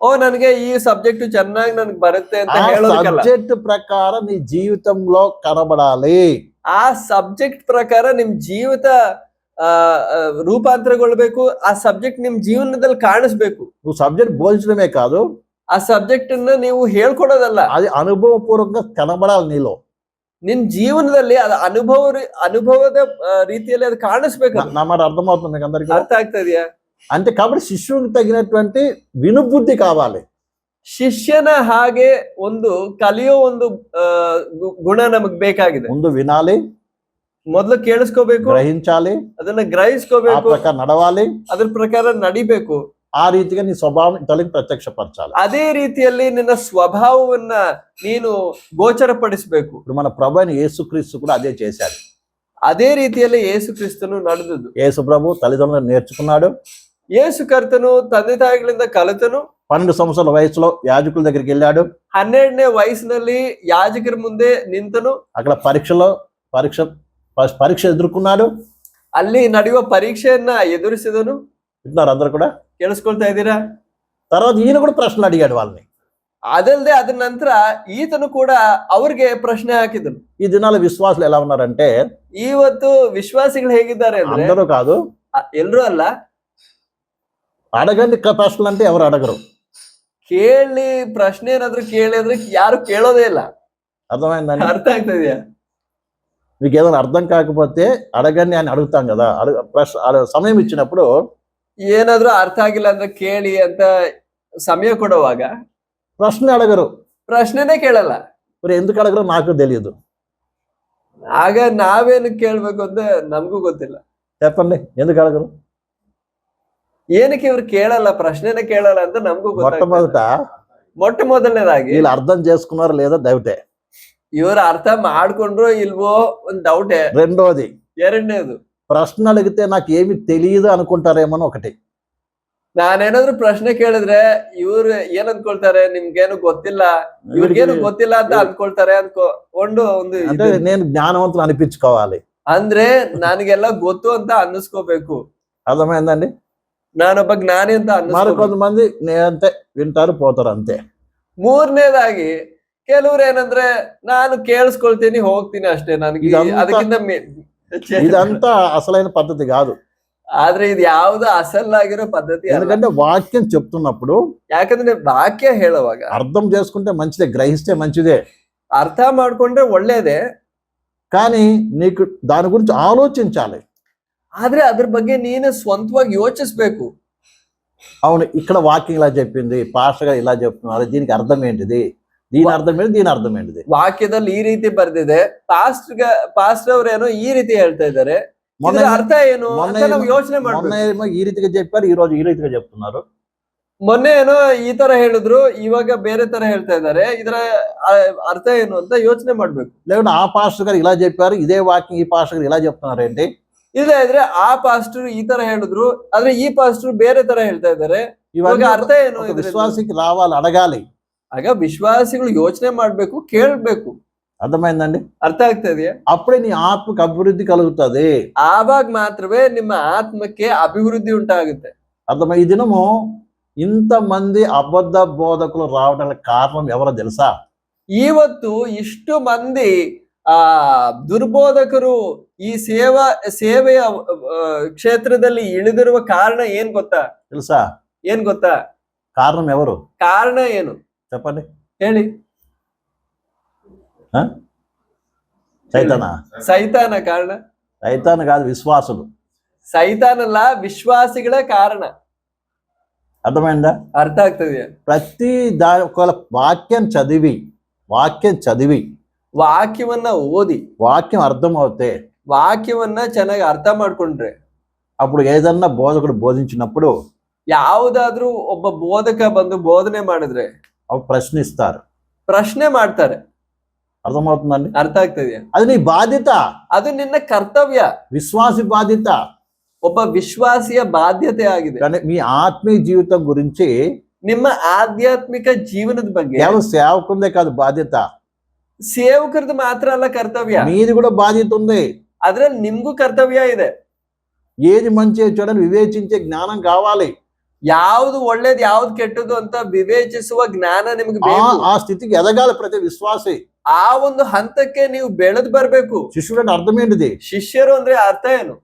ಓ ನನ್ಗೆ ಈ ಸಬ್ಜೆಕ್ಟ್ ಚೆನ್ನಾಗಿ ನನ್ಗೆ ಬರುತ್ತೆ ಅಂತ ఆ ಹೇಳೋದಕ್ಕಲ್ಲ. సబ్జెక్ట్ ప్రకారం నీ జీవితంలో కనబడాలి. ಆ ಸಬ್ಜೆಕ್ಟ್ ಪ್ರಕಾರ ನಿಮ್ ಜೀವಿತ ರೂಪಾಂತರಗೊಳ್ಬೇಕು. ಆ ಸಬ್ಜೆಕ್ಟ್ ನಿಮ್ ಜೀವನದಲ್ಲಿ ಕಾಣಿಸ್ಬೇಕು. నువ్వు సబ్జెక్ట్ బోధించడమే కాదు, ಆ ಸಬ್ಜೆಕ್ಟ್ ಅನ್ನ ನೀವು ಹೇಳ್ಕೊಡೋದಲ್ಲ, అది అనుభవపూర్వకంగా కనబడాలి నీలో. ನಿನ್ ಜೀವನದಲ್ಲಿ ಅದು ಅನುಭವದ ರೀತಿಯಲ್ಲಿ ಅದು ಕಾಣಿಸ್ಬೇಕು. నా మాట అర్థమవుతుంది మీకు అందరికీ? ಅರ್ಥ ಆಗ್ತಾ ಇದೆಯಾ? అంటే కాబట్టి శిష్యునికి తగినటువంటి వినుబుద్ధి కావాలి. ಶಿಷ್ಯನ ಹಾಗೆ ಒಂದು ಕಲಿಯೋ ಒಂದು ಗುಣ ನಮಗ್ ಬೇಕಾಗಿದೆ. ముందు వినాలి, ಮೊದಲು ಕೇಳಿಸ್ಕೋಬೇಕು, గ్రహించాలి, ಅದನ್ನ ఆ ಗ್ರಹಿಸ್ಕೋಬೇಕು, ప్రకారం నడవాలి, ಅದ್ರ ಪ್ರಕಾರ ನಡಿಬೇಕು. ఆ రీతిగా నీ స్వభావం ఇతరులకు ప్రత్యక్షపరచాలి. ಅದೇ ರೀತಿಯಲ್ಲಿ ನಿನ್ನ ಸ್ವಭಾವವನ್ನ ನೀನು ಗೋಚರಪಡಿಸಬೇಕು. ఇప్పుడు మన ప్రభు అయిన యేసుక్రీస్తు కూడా అదే చేశాడు. ಅದೇ ರೀತಿಯಲ್ಲಿ ಯೇಸು ಕ್ರಿಸ್ತನು ನಡೆದದ್ದು. యేసు ప్రభు తల్లిదండ్రులను నేర్చుకున్నాడు. ಯೇಸು ಕರ್ತನು ತಂದೆ ತಾಯಿಗಳಿಂದ ಕಲಿತನು. 12 సంవత్సరాల వయసులో యాజకుల దగ్గరికి వెళ్ళాడు. 12ನೇ ವಯಸ್ಸಿನಲ್ಲಿ ಯಾಜಕರ ಮುಂದೆ ನಿಂತನು. అక్కడ పరీక్ష ఎదుర్కొన్నాడు. ಅಲ್ಲಿ ನಡೆಯುವ ಪರೀಕ್ಷೆಯನ್ನ ಎದುರಿಸಿದನು. వింటున్నారు అందరు కూడా? ಕೇಳಿಸ್ಕೊಳ್ತಾ ಇದ್ದೀರಾ? తర్వాత ఈయన కూడా ప్రశ్నలు అడిగాడు వాళ్ళని. ಅದಲ್ಲದೆ ಅದ ನಂತರ ಈತನು ಕೂಡ ಅವ್ರಿಗೆ ಪ್ರಶ್ನೆ ಹಾಕಿದನು. ఈ దినాల విశ్వాసులు ఎలా ఉన్నారంటే, ಇವತ್ತು ವಿಶ್ವಾಸಿಗಳು ಹೇಗಿದ್ದಾರೆ ಅಂದ್ರೆ, అందరూ కాదు, ಎಲ್ರೂ ಅಲ್ಲ, అడగండి ప్రశ్నలు అంటే ఎవరు అడగరు. ಕೇಳಿ ಪ್ರಶ್ನೆ ಏನಾದ್ರು ಕೇಳಿದ್ರೆ ಯಾರು ಕೇಳೋದೇ ಇಲ್ಲ. అర్థమైందండి? ಅರ್ಥ ಆಗ್ತಾ ಇದೆಯಾ? మీకు ఏదైనా అర్థం కాకపోతే అడగండి అని అడుగుతాం కదా. సమయం ఇచ్చినప్పుడు ಏನಾದ್ರೂ ಅರ್ಥ ಆಗಿಲ್ಲ ಅಂದ್ರೆ ಕೇಳಿ ಅಂತ ಸಮಯ ಕೊಡುವಾಗ ప్రశ్న అడగరు. ಪ್ರಶ್ನೆನೇ ಕೇಳಲ್ಲ. మరి ఎందుకు అడగరు నాకు తెలియదు. ಆಗ ನಾವೇನು ಕೇಳ್ಬೇಕು ಅಂತ ನಮಗೂ ಗೊತ್ತಿಲ್ಲ. చెప్పండి, ఎందుకు అడగరు? ಏನಕ್ಕೆ ಇವ್ರು ಕೇಳಲ್ಲ, ಪ್ರಶ್ನೆನೇ ಕೇಳಲ್ಲ ಅಂತ ನಮಗೂ ಮೊಟ್ಟ ಮೊದಲನೇದಾಗಿ వీళ్ళు అర్థం చేసుకున్నారో లేదో డౌటే. ಇವ್ರ ಅರ್ಥ ಮಾಡ್ಕೊಂಡ್ರೋ ಇಲ್ವೋ ಒಂದ್ ಡೌಟೇ. రెండోది, ಎರಡನೇದು, ప్రశ్న అడిగితే నాకు ఏమి తెలియదు అనుకుంటారేమో ఒకటి. ನಾನೇನಾದ್ರು ಪ್ರಶ್ನೆ ಕೇಳಿದ್ರೆ ಇವ್ರು ಏನ್ ಅನ್ಕೊಳ್ತಾರೆ, ನಿಮ್ಗೇನು ಗೊತ್ತಿಲ್ಲ, ಇವ್ರಿಗೇನು ಗೊತ್ತಿಲ್ಲ ಅಂತ ಅನ್ಕೊಳ್ತಾರೆ ಒಂದು అంటే నేను జ్ఞానవంతులు అనిపించుకోవాలి, ಅಂದ್ರೆ ನನಗೆಲ್ಲ ಗೊತ್ತು ಅಂತ ಅನ್ನಿಸ್ಕೋಬೇಕು. అర్థమైందండి? ನಾನೊಬ್ಬ ಜ್ಞಾನಿ ಅಂತ మరి కొంతమంది నేనంతే వింటారు పోతారు అంతే. ಮೂರನೇದಾಗಿ ಕೆಲವ್ರು ಏನಂದ್ರೆ ನಾನು ಕೇಳಿಸ್ಕೊಳ್ತೀನಿ ಹೋಗ್ತೀನಿ ಅಷ್ಟೇ, ನನಗೆ ಅದಕ್ಕಿಂತ ఇదంతా అసలైన పద్ధతి కాదు. ಆದ್ರೆ ಇದು ಯಾವ್ದು ಅಸಲ್ಲಾಗಿರೋ ಪದ್ಧತಿ ಅಲ್ಲ. ఎందుకంటే వాక్యం చెప్తున్నప్పుడు ಯಾಕಂದ್ರೆ ವಾಕ್ಯ ಹೇಳುವಾಗ అర్థం చేసుకుంటే మంచిదే, గ్రహిస్తే మంచిదే, ಅರ್ಥ ಮಾಡ್ಕೊಂಡ್ರೆ ಒಳ್ಳೇದೇ, కానీ నీకు దాని గురించి ఆలోచించాలి. ಆದ್ರೆ ಅದ್ರ ಬಗ್ಗೆ ನೀನು ಸ್ವಂತವಾಗಿ ಯೋಚಿಸ್ಬೇಕು. అవును, ఇక్కడ వాక్యం ఇలా చెప్పింది, పాస్టర్ గారు ఇలా చెప్తున్నారు, దీనికి అర్థం ఏంటిది, దీని అర్థం ఏంటి, దీని అర్థం ఏంటిది. ವಾಕ್ಯದಲ್ಲಿ ಈ ರೀತಿ ಬರ್ದಿದೆ, ಪಾಸ್ಟರ್ ಅವರೇನೋ ಈ ರೀತಿ ಹೇಳ್ತಾ ಇದ್ದಾರೆ, ಮೊನ್ನೆ ಅರ್ಥ ಏನು ಅಂತ ನಾವು ಯೋಚನೆ మొన్న ಮಾಡ್ಬೇಕು. ఏమో ఈ రీతిగా చెప్పారు, ఈ రోజు ఈ రీతిగా చెప్తున్నారు. ಮೊನ್ನೆ ಏನೋ ಈ ತರ ಹೇಳಿದ್ರು, ಇವಾಗ ಬೇರೆ ತರ ಹೇಳ್ತಾ ಇದ್ದಾರೆ, ಇದರ ಅರ್ಥ ಏನು ಅಂತ ಯೋಚನೆ ಮಾಡ್ಬೇಕು. లేకుంటే ఆ పాస్టర్ గారు ఇలా చెప్పారు, ఇదే వాక్యం ఈ పాస్టర్ గారు ఇలా చెప్తున్నారు ఏంటి. ಇಲ್ಲ ಇದ್ರೆ ಆ ಪಾಸ್ಟರ್ ಈ ತರ ಹೇಳಿದ್ರು, ಆದ್ರೆ ಈ ಪಾಸ್ಟರ್ ಬೇರೆ ತರ ಹೇಳ್ತಾ ಇದ್ದಾರೆ, ಇವಾಗ ఇవన్నీ ಅರ್ಥ ಏನು ఒక ಇದ್ರಲ್ಲಿ? విశ్వాసికి రావాలి, అడగాలి. ಆಗ ವಿಶ್ವಾಸಿಗಳು ಯೋಚನೆ ಮಾಡ್ಬೇಕು, ಕೇಳ್ಬೇಕು. అర్థమైందండి. ಅರ್ಥ ಆಗ್ತಾ ಇದೆಯಾ? అప్పుడే నీ ఆత్మకు అభివృద్ధి కలుగుతుంది. ಆವಾಗ ಮಾತ್ರವೇ ನಿಮ್ಮ ಆತ್ಮಕ್ಕೆ ಅಭಿವೃದ್ಧಿ ಉಂಟಾಗುತ್ತೆ. అర్థమై ఈ దినము ఇంతమంది అబద్ధ బోధకులు రావడానికి కారణం ఎవరో తెలుసా? ಇವತ್ತು ಇಷ್ಟು ಮಂದಿ ದುರ್ಬೋಧಕರು ಈ ಸೇವೆಯ ಕ್ಷೇತ್ರದಲ್ಲಿ ಇಳಿದಿರುವ ಕಾರಣ ಏನ್ ಗೊತ್ತಾ? తెలుసా? ಏನ್ ಗೊತ್ತಾ? కారణం ఎవరు? ಕಾರಣ ಏನು చెప్పండి. ಹೇಳಿ. సైతానా? ಸೈತಾನ ಕಾರಣ? సైతాన్ కాదు, విశ్వాసులు. ಸೈತಾನಲ್ಲ, ವಿಶ್ವಾಸಿಗಳ ಕಾರಣ. అర్థమైందా? ಅರ್ಥ ಆಗ್ತದೆಯಾ? ప్రతి ఒకవేళ వాక్యం చదివి ವಾಕ್ಯವನ್ನ ಓದಿ వాక్యం అర్థం అవుతే, ವಾಕ್ಯವನ್ನ ಚೆನ್ನಾಗಿ ಅರ್ಥ ಮಾಡ್ಕೊಂಡ್ರೆ, అప్పుడు ఏదన్నా బోధకుడు బోధించినప్పుడు ಯಾವುದಾದ್ರೂ ಒಬ್ಬ ಬೋಧಕ ಬಂದು ಬೋಧನೆ ಮಾಡಿದ್ರೆ అప్పుడు ప్రశ్నిస్తారు, ಪ್ರಶ್ನೆ ಮಾಡ್ತಾರೆ. అర్థమవుతుందండి? ಅರ್ಥ ಆಗ್ತದೆಯಾ? అది నీ బాధ్యత, ಅದು ನಿನ್ನ ಕರ್ತವ್ಯ, విశ్వాసి బాధ్యత. ಒಬ್ಬ ವಿಶ್ವಾಸಿಯ ಬಾಧ್ಯತೆ ಆಗಿದೆ. కానీ మీ ఆత్మీయ జీవితం గురించి ನಿಮ್ಮ ಆಧ್ಯಾತ್ಮಿಕ ಜೀವನದ ಬಗ್ಗೆ కేవలం సేవకుందే కాదు బాధ్యత, ಸೇವಕರದ್ದು ಮಾತ್ರ ಅಲ್ಲ ಕರ್ತವ್ಯ, మీది కూడా బాధ్యత ఉంది. ಅದ್ರಲ್ಲಿ ನಿಮ್ಗೂ ಕರ್ತವ್ಯ ಇದೆ. ఏది మంచి చెడని వివేచించే జ్ఞానం కావాలి. ಯಾವ್ದು ಒಳ್ಳೇದು ಯಾವ್ದು ಕೆಟ್ಟದ್ದು ಅಂತ ವಿವೇಚಿಸುವ ಜ್ಞಾನ ನಿಮ್ಗೆ ಬೇಕು. ఆ స్థితికి ఎదగాలి ప్రతి విశ్వాసి. ಆ ಒಂದು ಹಂತಕ್ಕೆ ನೀವು ಬೆಳೆದು ಬರ್ಬೇಕು. శిష్యుడు అంటే అర్థం ఏంటిది? ಶಿಷ್ಯರು ಅಂದ್ರೆ ಅರ್ಥ ಏನು?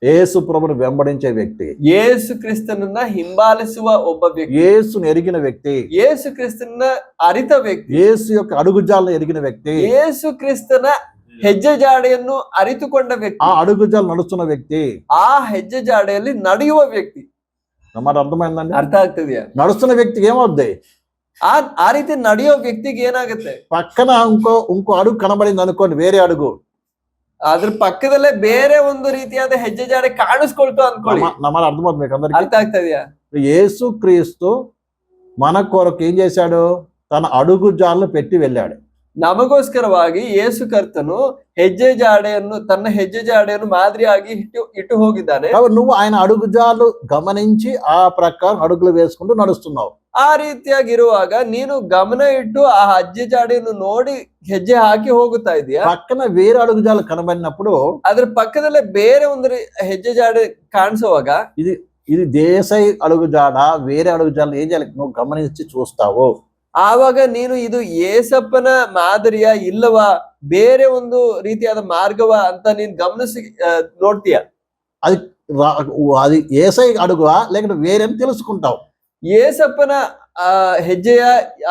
యేసు ప్రభుని వెంబడించే వ్యక్తి, ಯೇಸು ಕ್ರಿಸ್ತನನ್ನ ಹಿಂಬಾಲಿಸುವ ಒಬ್ಬ ವ್ಯಕ್ತಿ, యేసును ఎరిగిన వ్యక్తి, ಯೇಸು ಕ್ರಿಸ್ತನ ಅರಿತ ವ್ಯಕ್ತಿ, యేసు యొక్క అడుగుజాలను ఎరిగిన వ్యక్తి, ಯೇಸು ಕ್ರಿಸ್ತನ ಹೆಜ್ಜೆ ಜಾಡೆಯನ್ನು ಅರಿತುಕೊಂಡ ವ್ಯಕ್ತಿ, ఆ అడుగుజాలు నడుస్తున్న వ్యక్తి, ಆ ಹೆಜ್ಜೆ ಜಾಡೆಯಲ್ಲಿ ನಡೆಯುವ ವ್ಯಕ್ತಿ. మరి అర్థమైందండి? ಅರ್ಥ ಆಗ್ತದೆಯಾ? నడుస్తున్న వ్యక్తికి ఏమవుద్ది? ಆ ರೀತಿ ನಡೆಯೋ ವ್ಯಕ್ತಿಗೆ ಏನಾಗುತ್ತೆ? పక్కన ఇంకో అడుగు కనబడింది అనుకోండి, వేరే అడుగు, ಅದ್ರ ಪಕ್ಕದಲ್ಲೇ ಬೇರೆ ಒಂದು ರೀತಿಯಾದ ಹೆಜ್ಜೆ ಜಾಡೆ ಕಾಣಿಸ್ಕೊಳ್ತು ಅನ್ಕೊಳ್ಳಿ. మరి అర్థమవుతుంది మీకు అందరికీ? ಅರ್ಥ ಆಗ್ತದೆಯಾ? యేసు క్రీస్తు మన కొరకు ఏం చేశాడు? తన అడుగుజాలను పెట్టి వెళ్ళాడు. ನಮಗೋಸ್ಕರವಾಗಿ ಯೇಸು ಕರ್ತನು ತನ್ನ ಹೆಜ್ಜೆ ಜಾಡೆಯನ್ನು ಮಾದರಿಯಾಗಿ ಇಟ್ಟು ಹೋಗಿದ್ದಾನೆ. కాబట్టి నువ్వు ఆయన అడుగుజాలు గమనించి ఆ ప్రకారం అడుగులు వేసుకుంటూ నడుస్తున్నావు. ಆ ರೀತಿಯಾಗಿರುವಾಗ ನೀನು ಗಮನ ಇಟ್ಟು ಆ ಹೆಜ್ಜೆ ಜಾಡೆಯನ್ನು ನೋಡಿ ಹೆಜ್ಜೆ ಹಾಕಿ ಹೋಗುತ್ತಾ ಇದೀಯಾ. పక్కన వేరే అడుగుజాలు కనబడినప్పుడు ಅದ್ರ ಪಕ್ಕದಲ್ಲೇ ಬೇರೆ ಒಂದು ಹೆಜ್ಜೆ ಜಾಡೆ ಕಾಣಿಸುವಾಗ ఇది దేశై అడుగుజాడ, వేరే అడుగుజాలు ఏం చేయాలి నువ్వు గమనించి చూస్తావు. ಆವಾಗ ನೀನು ಇದು ಏಸಪ್ಪನ ಮಾದರಿಯ ಇಲ್ಲವಾ ಬೇರೆ ಒಂದು ರೀತಿಯಾದ ಮಾರ್ಗವ ಅಂತ ನೀನ್ ಗಮನಿಸಿ ನೋಡ್ತೀಯ. అది ఏసై అడుగువా లేకపోతే వేరే తెలుసుకుంటావు. ಏಸಪ್ಪನ ಹೆಜ್ಜೆಯ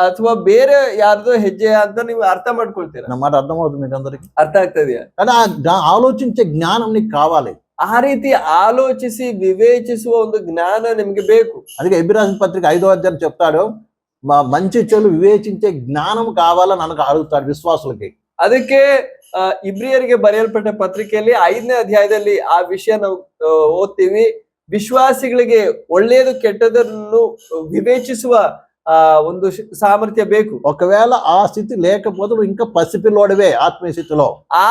ಅಥವಾ ಬೇರೆ ಯಾರ್ದೋ ಹೆಜ್ಜೆಯ ಅಂತ ನೀವು ಅರ್ಥ ಮಾಡ್ಕೊಳ್ತೀರ. నా మాట అర్థమవుతుంది మీకు అందరికి? ಅರ್ಥ ಆಗ್ತದೆಯಾ? కానీ ఆలోచించే జ్ఞానం నీకు కావాలి. ಆ ರೀತಿ ಆಲೋಚಿಸಿ ವಿವೇಚಿಸುವ ಒಂದು ಜ್ಞಾನ ನಿಮ್ಗೆ ಬೇಕು. అందుకే ఎబ్రాయిల పత్రిక 5వ అధ్యాయం చెప్తాడు, మంచి చెడు ವಿವೇಚಿಂಚೆ ಜ್ಞಾನಂ ಕಾವಾలని ನನಗೆ ಅಡುತ್ತಾడు ವಿಶ್ವಾಸುಗಳಿಗೆ. ಅದಕ್ಕೆ ಇಬ್ರಿಯರಿಗೆ ಬರೆಯಲ್ಪಟ್ಟ ಪತ್ರಿಕೆಯಲ್ಲಿ 5ನೇ ಅಧ್ಯಾಯದಲ್ಲಿ ಆ ವಿಷಯ ನಾವು ಓದ್ತೀವಿ. ವಿಶ್ವಾಸಿಗಳಿಗೆ ಒಳ್ಳೆಯದು ಕೆಟ್ಟದನ್ನು ವಿವೇಚಿಸುವ ಒಂದು ಸಾಮರ್ಥ್ಯ ಬೇಕು. ఒకవేళ ఆ స్థితి లేకపోతే నువ్వు ఇంకా పసిపిల్లోడివే ఆత్మీయ స్థితిలో. ಆ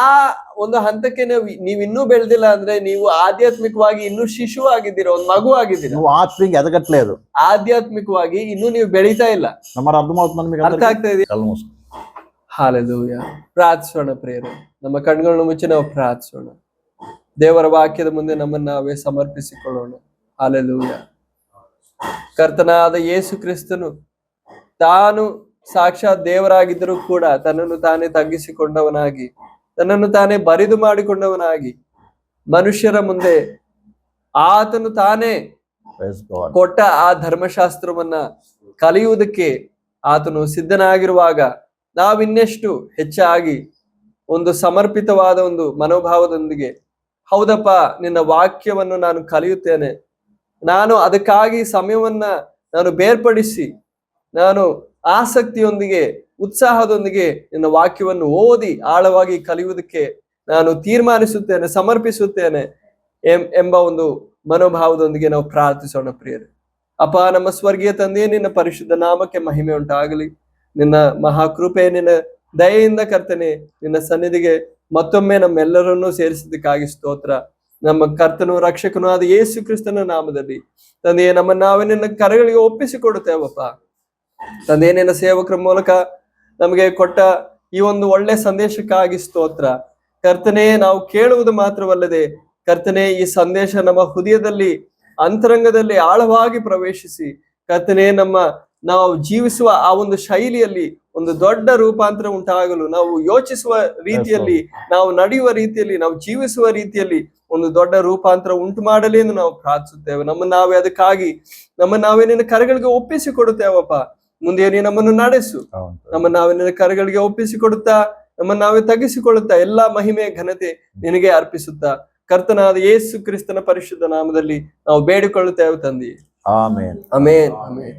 ಒಂದು ಹಂತಕ್ಕೆ ನೀವು ಇನ್ನೂ ಬೆಳೆದಿಲ್ಲ ಅಂದ್ರೆ ನೀವು ಆಧ್ಯಾತ್ಮಿಕವಾಗಿ ಇನ್ನೂ ಶಿಶು ಆಗಿದ್ದೀರಾ, ಒಂದು ಮಗು ಆಗಿದ್ದೀರಾ. నువ్వు ఆత్మీయంగా ఎదగట్లేదు, ಆಧ್ಯಾತ್ಮಿಕವಾಗಿ ಇನ್ನೂ ನೀವು ಬೆಳೀತಾ ಇಲ್ಲ. మరి అర్థమవుతుందని మీకు ಅರ್ಥ ಆಗ್ತಾ ಇದೆ? కళ్ళు మూసుకో. ಹಾಲೆಲೂಯ. ಪ್ರಾರ್ಥಿಸೋಣ ಪ್ರಿಯರೇ, ನಮ್ಮ ಕಣ್ಗಳನ್ನು ಮುಚ್ಚಿ ನಾವು ಪ್ರಾರ್ಥಿಸೋಣ. ದೇವರ ವಾಕ್ಯದ ಮುಂದೆ ನಮ್ಮನ್ನು ನಾವೇ ಸಮರ್ಪಿಸಿಕೊಳ್ಳೋಣ. ಹಾಲೆಲೂಯ. ಕರ್ತನಾದ ಯೇಸು ಕ್ರಿಸ್ತನು ತಾನು ಸಾಕ್ಷಾತ್ ದೇವರಾಗಿದ್ದರೂ ಕೂಡ ತನ್ನನ್ನು ತಾನೇ ತಗ್ಗಿಸಿಕೊಂಡವನಾಗಿ, ತನ್ನನ್ನು ತಾನೇ ಬರಿದು ಮಾಡಿಕೊಂಡವನಾಗಿ, ಮನುಷ್ಯರ ಮುಂದೆ ಆತನು ತಾನೇ Praise God. ಕೊಟ್ಟ ಆ ಧರ್ಮಶಾಸ್ತ್ರವನ್ನ ಕಲಿಯುವುದಕ್ಕೆ ಆತನು ಸಿದ್ಧನಾಗಿರುವಾಗ ನಾವಿನ್ನೆಷ್ಟು ಹೆಚ್ಚಾಗಿ ಒಂದು ಸಮರ್ಪಿತವಾದ ಒಂದು ಮನೋಭಾವದೊಂದಿಗೆ, ಹೌದಪ್ಪ ನಿನ್ನ ವಾಕ್ಯವನ್ನು ನಾನು ಕಲಿಯುತ್ತೇನೆ, ನಾನು ಅದಕ್ಕಾಗಿ ಸಮಯವನ್ನ ನಾನು ಬೇರ್ಪಡಿಸಿ ನಾನು ಆಸಕ್ತಿಯೊಂದಿಗೆ ಉತ್ಸಾಹದೊಂದಿಗೆ ನಿನ್ನ ವಾಕ್ಯವನ್ನು ಓದಿ ಆಳವಾಗಿ ಕಲಿಯುವುದಕ್ಕೆ ನಾನು ತೀರ್ಮಾನಿಸುತ್ತೇನೆ, ಸಮರ್ಪಿಸುತ್ತೇನೆ ಎಂಬ ಒಂದು ಮನೋಭಾವದೊಂದಿಗೆ ನಾವು ಪ್ರಾರ್ಥಿಸೋಣ ಪ್ರಿಯರೇ. ಅಪ್ಪ, ನಮ್ಮ ಸ್ವರ್ಗೀಯ ತಂದೆಯೇ, ನಿನ್ನ ಪರಿಶುದ್ಧ ನಾಮಕ್ಕೆ ಮಹಿಮೆ ಉಂಟಾಗಲಿ. ನಿನ್ನ ಮಹಾಕೃಪೆ, ನಿನ್ನ ದಯೆಯಿಂದ ಕರ್ತನೆ ನಿನ್ನ ಸನ್ನಿಧಿಗೆ ಮತ್ತೊಮ್ಮೆ ನಮ್ಮೆಲ್ಲರನ್ನೂ ಸೇರಿಸಿದ್ದಕ್ಕಾಗಿ ಸ್ತೋತ್ರ. ನಮ್ಮ ಕರ್ತನು ರಕ್ಷಕನು ಆದ ಯೇಸು ಕ್ರಿಸ್ತನ ನಾಮದಲ್ಲಿ ತಂದೆಯೇ, ನಮ್ಮನ್ನು ನಾವೇ ನಿನ್ನ ಕರಗಳಿಗೆ ಒಪ್ಪಿಸಿಕೊಡುತ್ತೇವಪ್ಪ. ತಂದೆಯೇ, ನಿನ್ನ ಸೇವಕರ ಮೂಲಕ ನಮಗೆ ಕೊಟ್ಟ ಈ ಒಂದು ಒಳ್ಳೆ ಸಂದೇಶಕ್ಕಾಗಿ ಸ್ತೋತ್ರ. ಕರ್ತನೆ, ನಾವು ಕೇಳುವುದು ಮಾತ್ರವಲ್ಲದೆ ಕರ್ತನೆ, ಈ ಸಂದೇಶ ನಮ್ಮ ಹೃದಯದಲ್ಲಿ ಅಂತರಂಗದಲ್ಲಿ ಆಳವಾಗಿ ಪ್ರವೇಶಿಸಿ ಕರ್ತನೆ, ನಾವು ಜೀವಿಸುವ ಆ ಒಂದು ಶೈಲಿಯಲ್ಲಿ ಒಂದು ದೊಡ್ಡ ರೂಪಾಂತರ ಉಂಟಾಗಲು, ನಾವು ಯೋಚಿಸುವ ರೀತಿಯಲ್ಲಿ, ನಾವು ನಡೆಯುವ ರೀತಿಯಲ್ಲಿ, ನಾವು ಜೀವಿಸುವ ರೀತಿಯಲ್ಲಿ ಒಂದು ದೊಡ್ಡ ರೂಪಾಂತರ ಉಂಟು ಮಾಡಲಿ ಎಂದು ನಾವು ಪ್ರಾರ್ಥಿಸುತ್ತೇವೆ. ನಾವೇ ಅದಕ್ಕಾಗಿ ನಾವೇ ನಿನ್ನ ಕರಗಳಿಗೆ ಒಪ್ಪಿಸಿಕೊಡುತ್ತೇವಪ್ಪ. ಮುಂದೆ ನೀ ನಮ್ಮನ್ನು ನಡೆಸು. ನಾವೇ ನಿನ್ನ ಕರಗಳಿಗೆ ಒಪ್ಪಿಸಿಕೊಡುತ್ತಾ ನಾವೇ ತಗ್ಗಿಸಿಕೊಳ್ಳುತ್ತಾ ಎಲ್ಲಾ ಮಹಿಮೆ ಘನತೆ ನಿನಗೆ ಅರ್ಪಿಸುತ್ತಾ ಕರ್ತನಾದ ಯೇಸು ಕ್ರಿಸ್ತನ ಪರಿಶುದ್ಧ ನಾಮದಲ್ಲಿ ನಾವು ಬೇಡಿಕೊಳ್ಳುತ್ತೇವೆ ತಂದೆ. ಆಮೆನ್. ಆಮೆನ್. ಆಮೆನ್.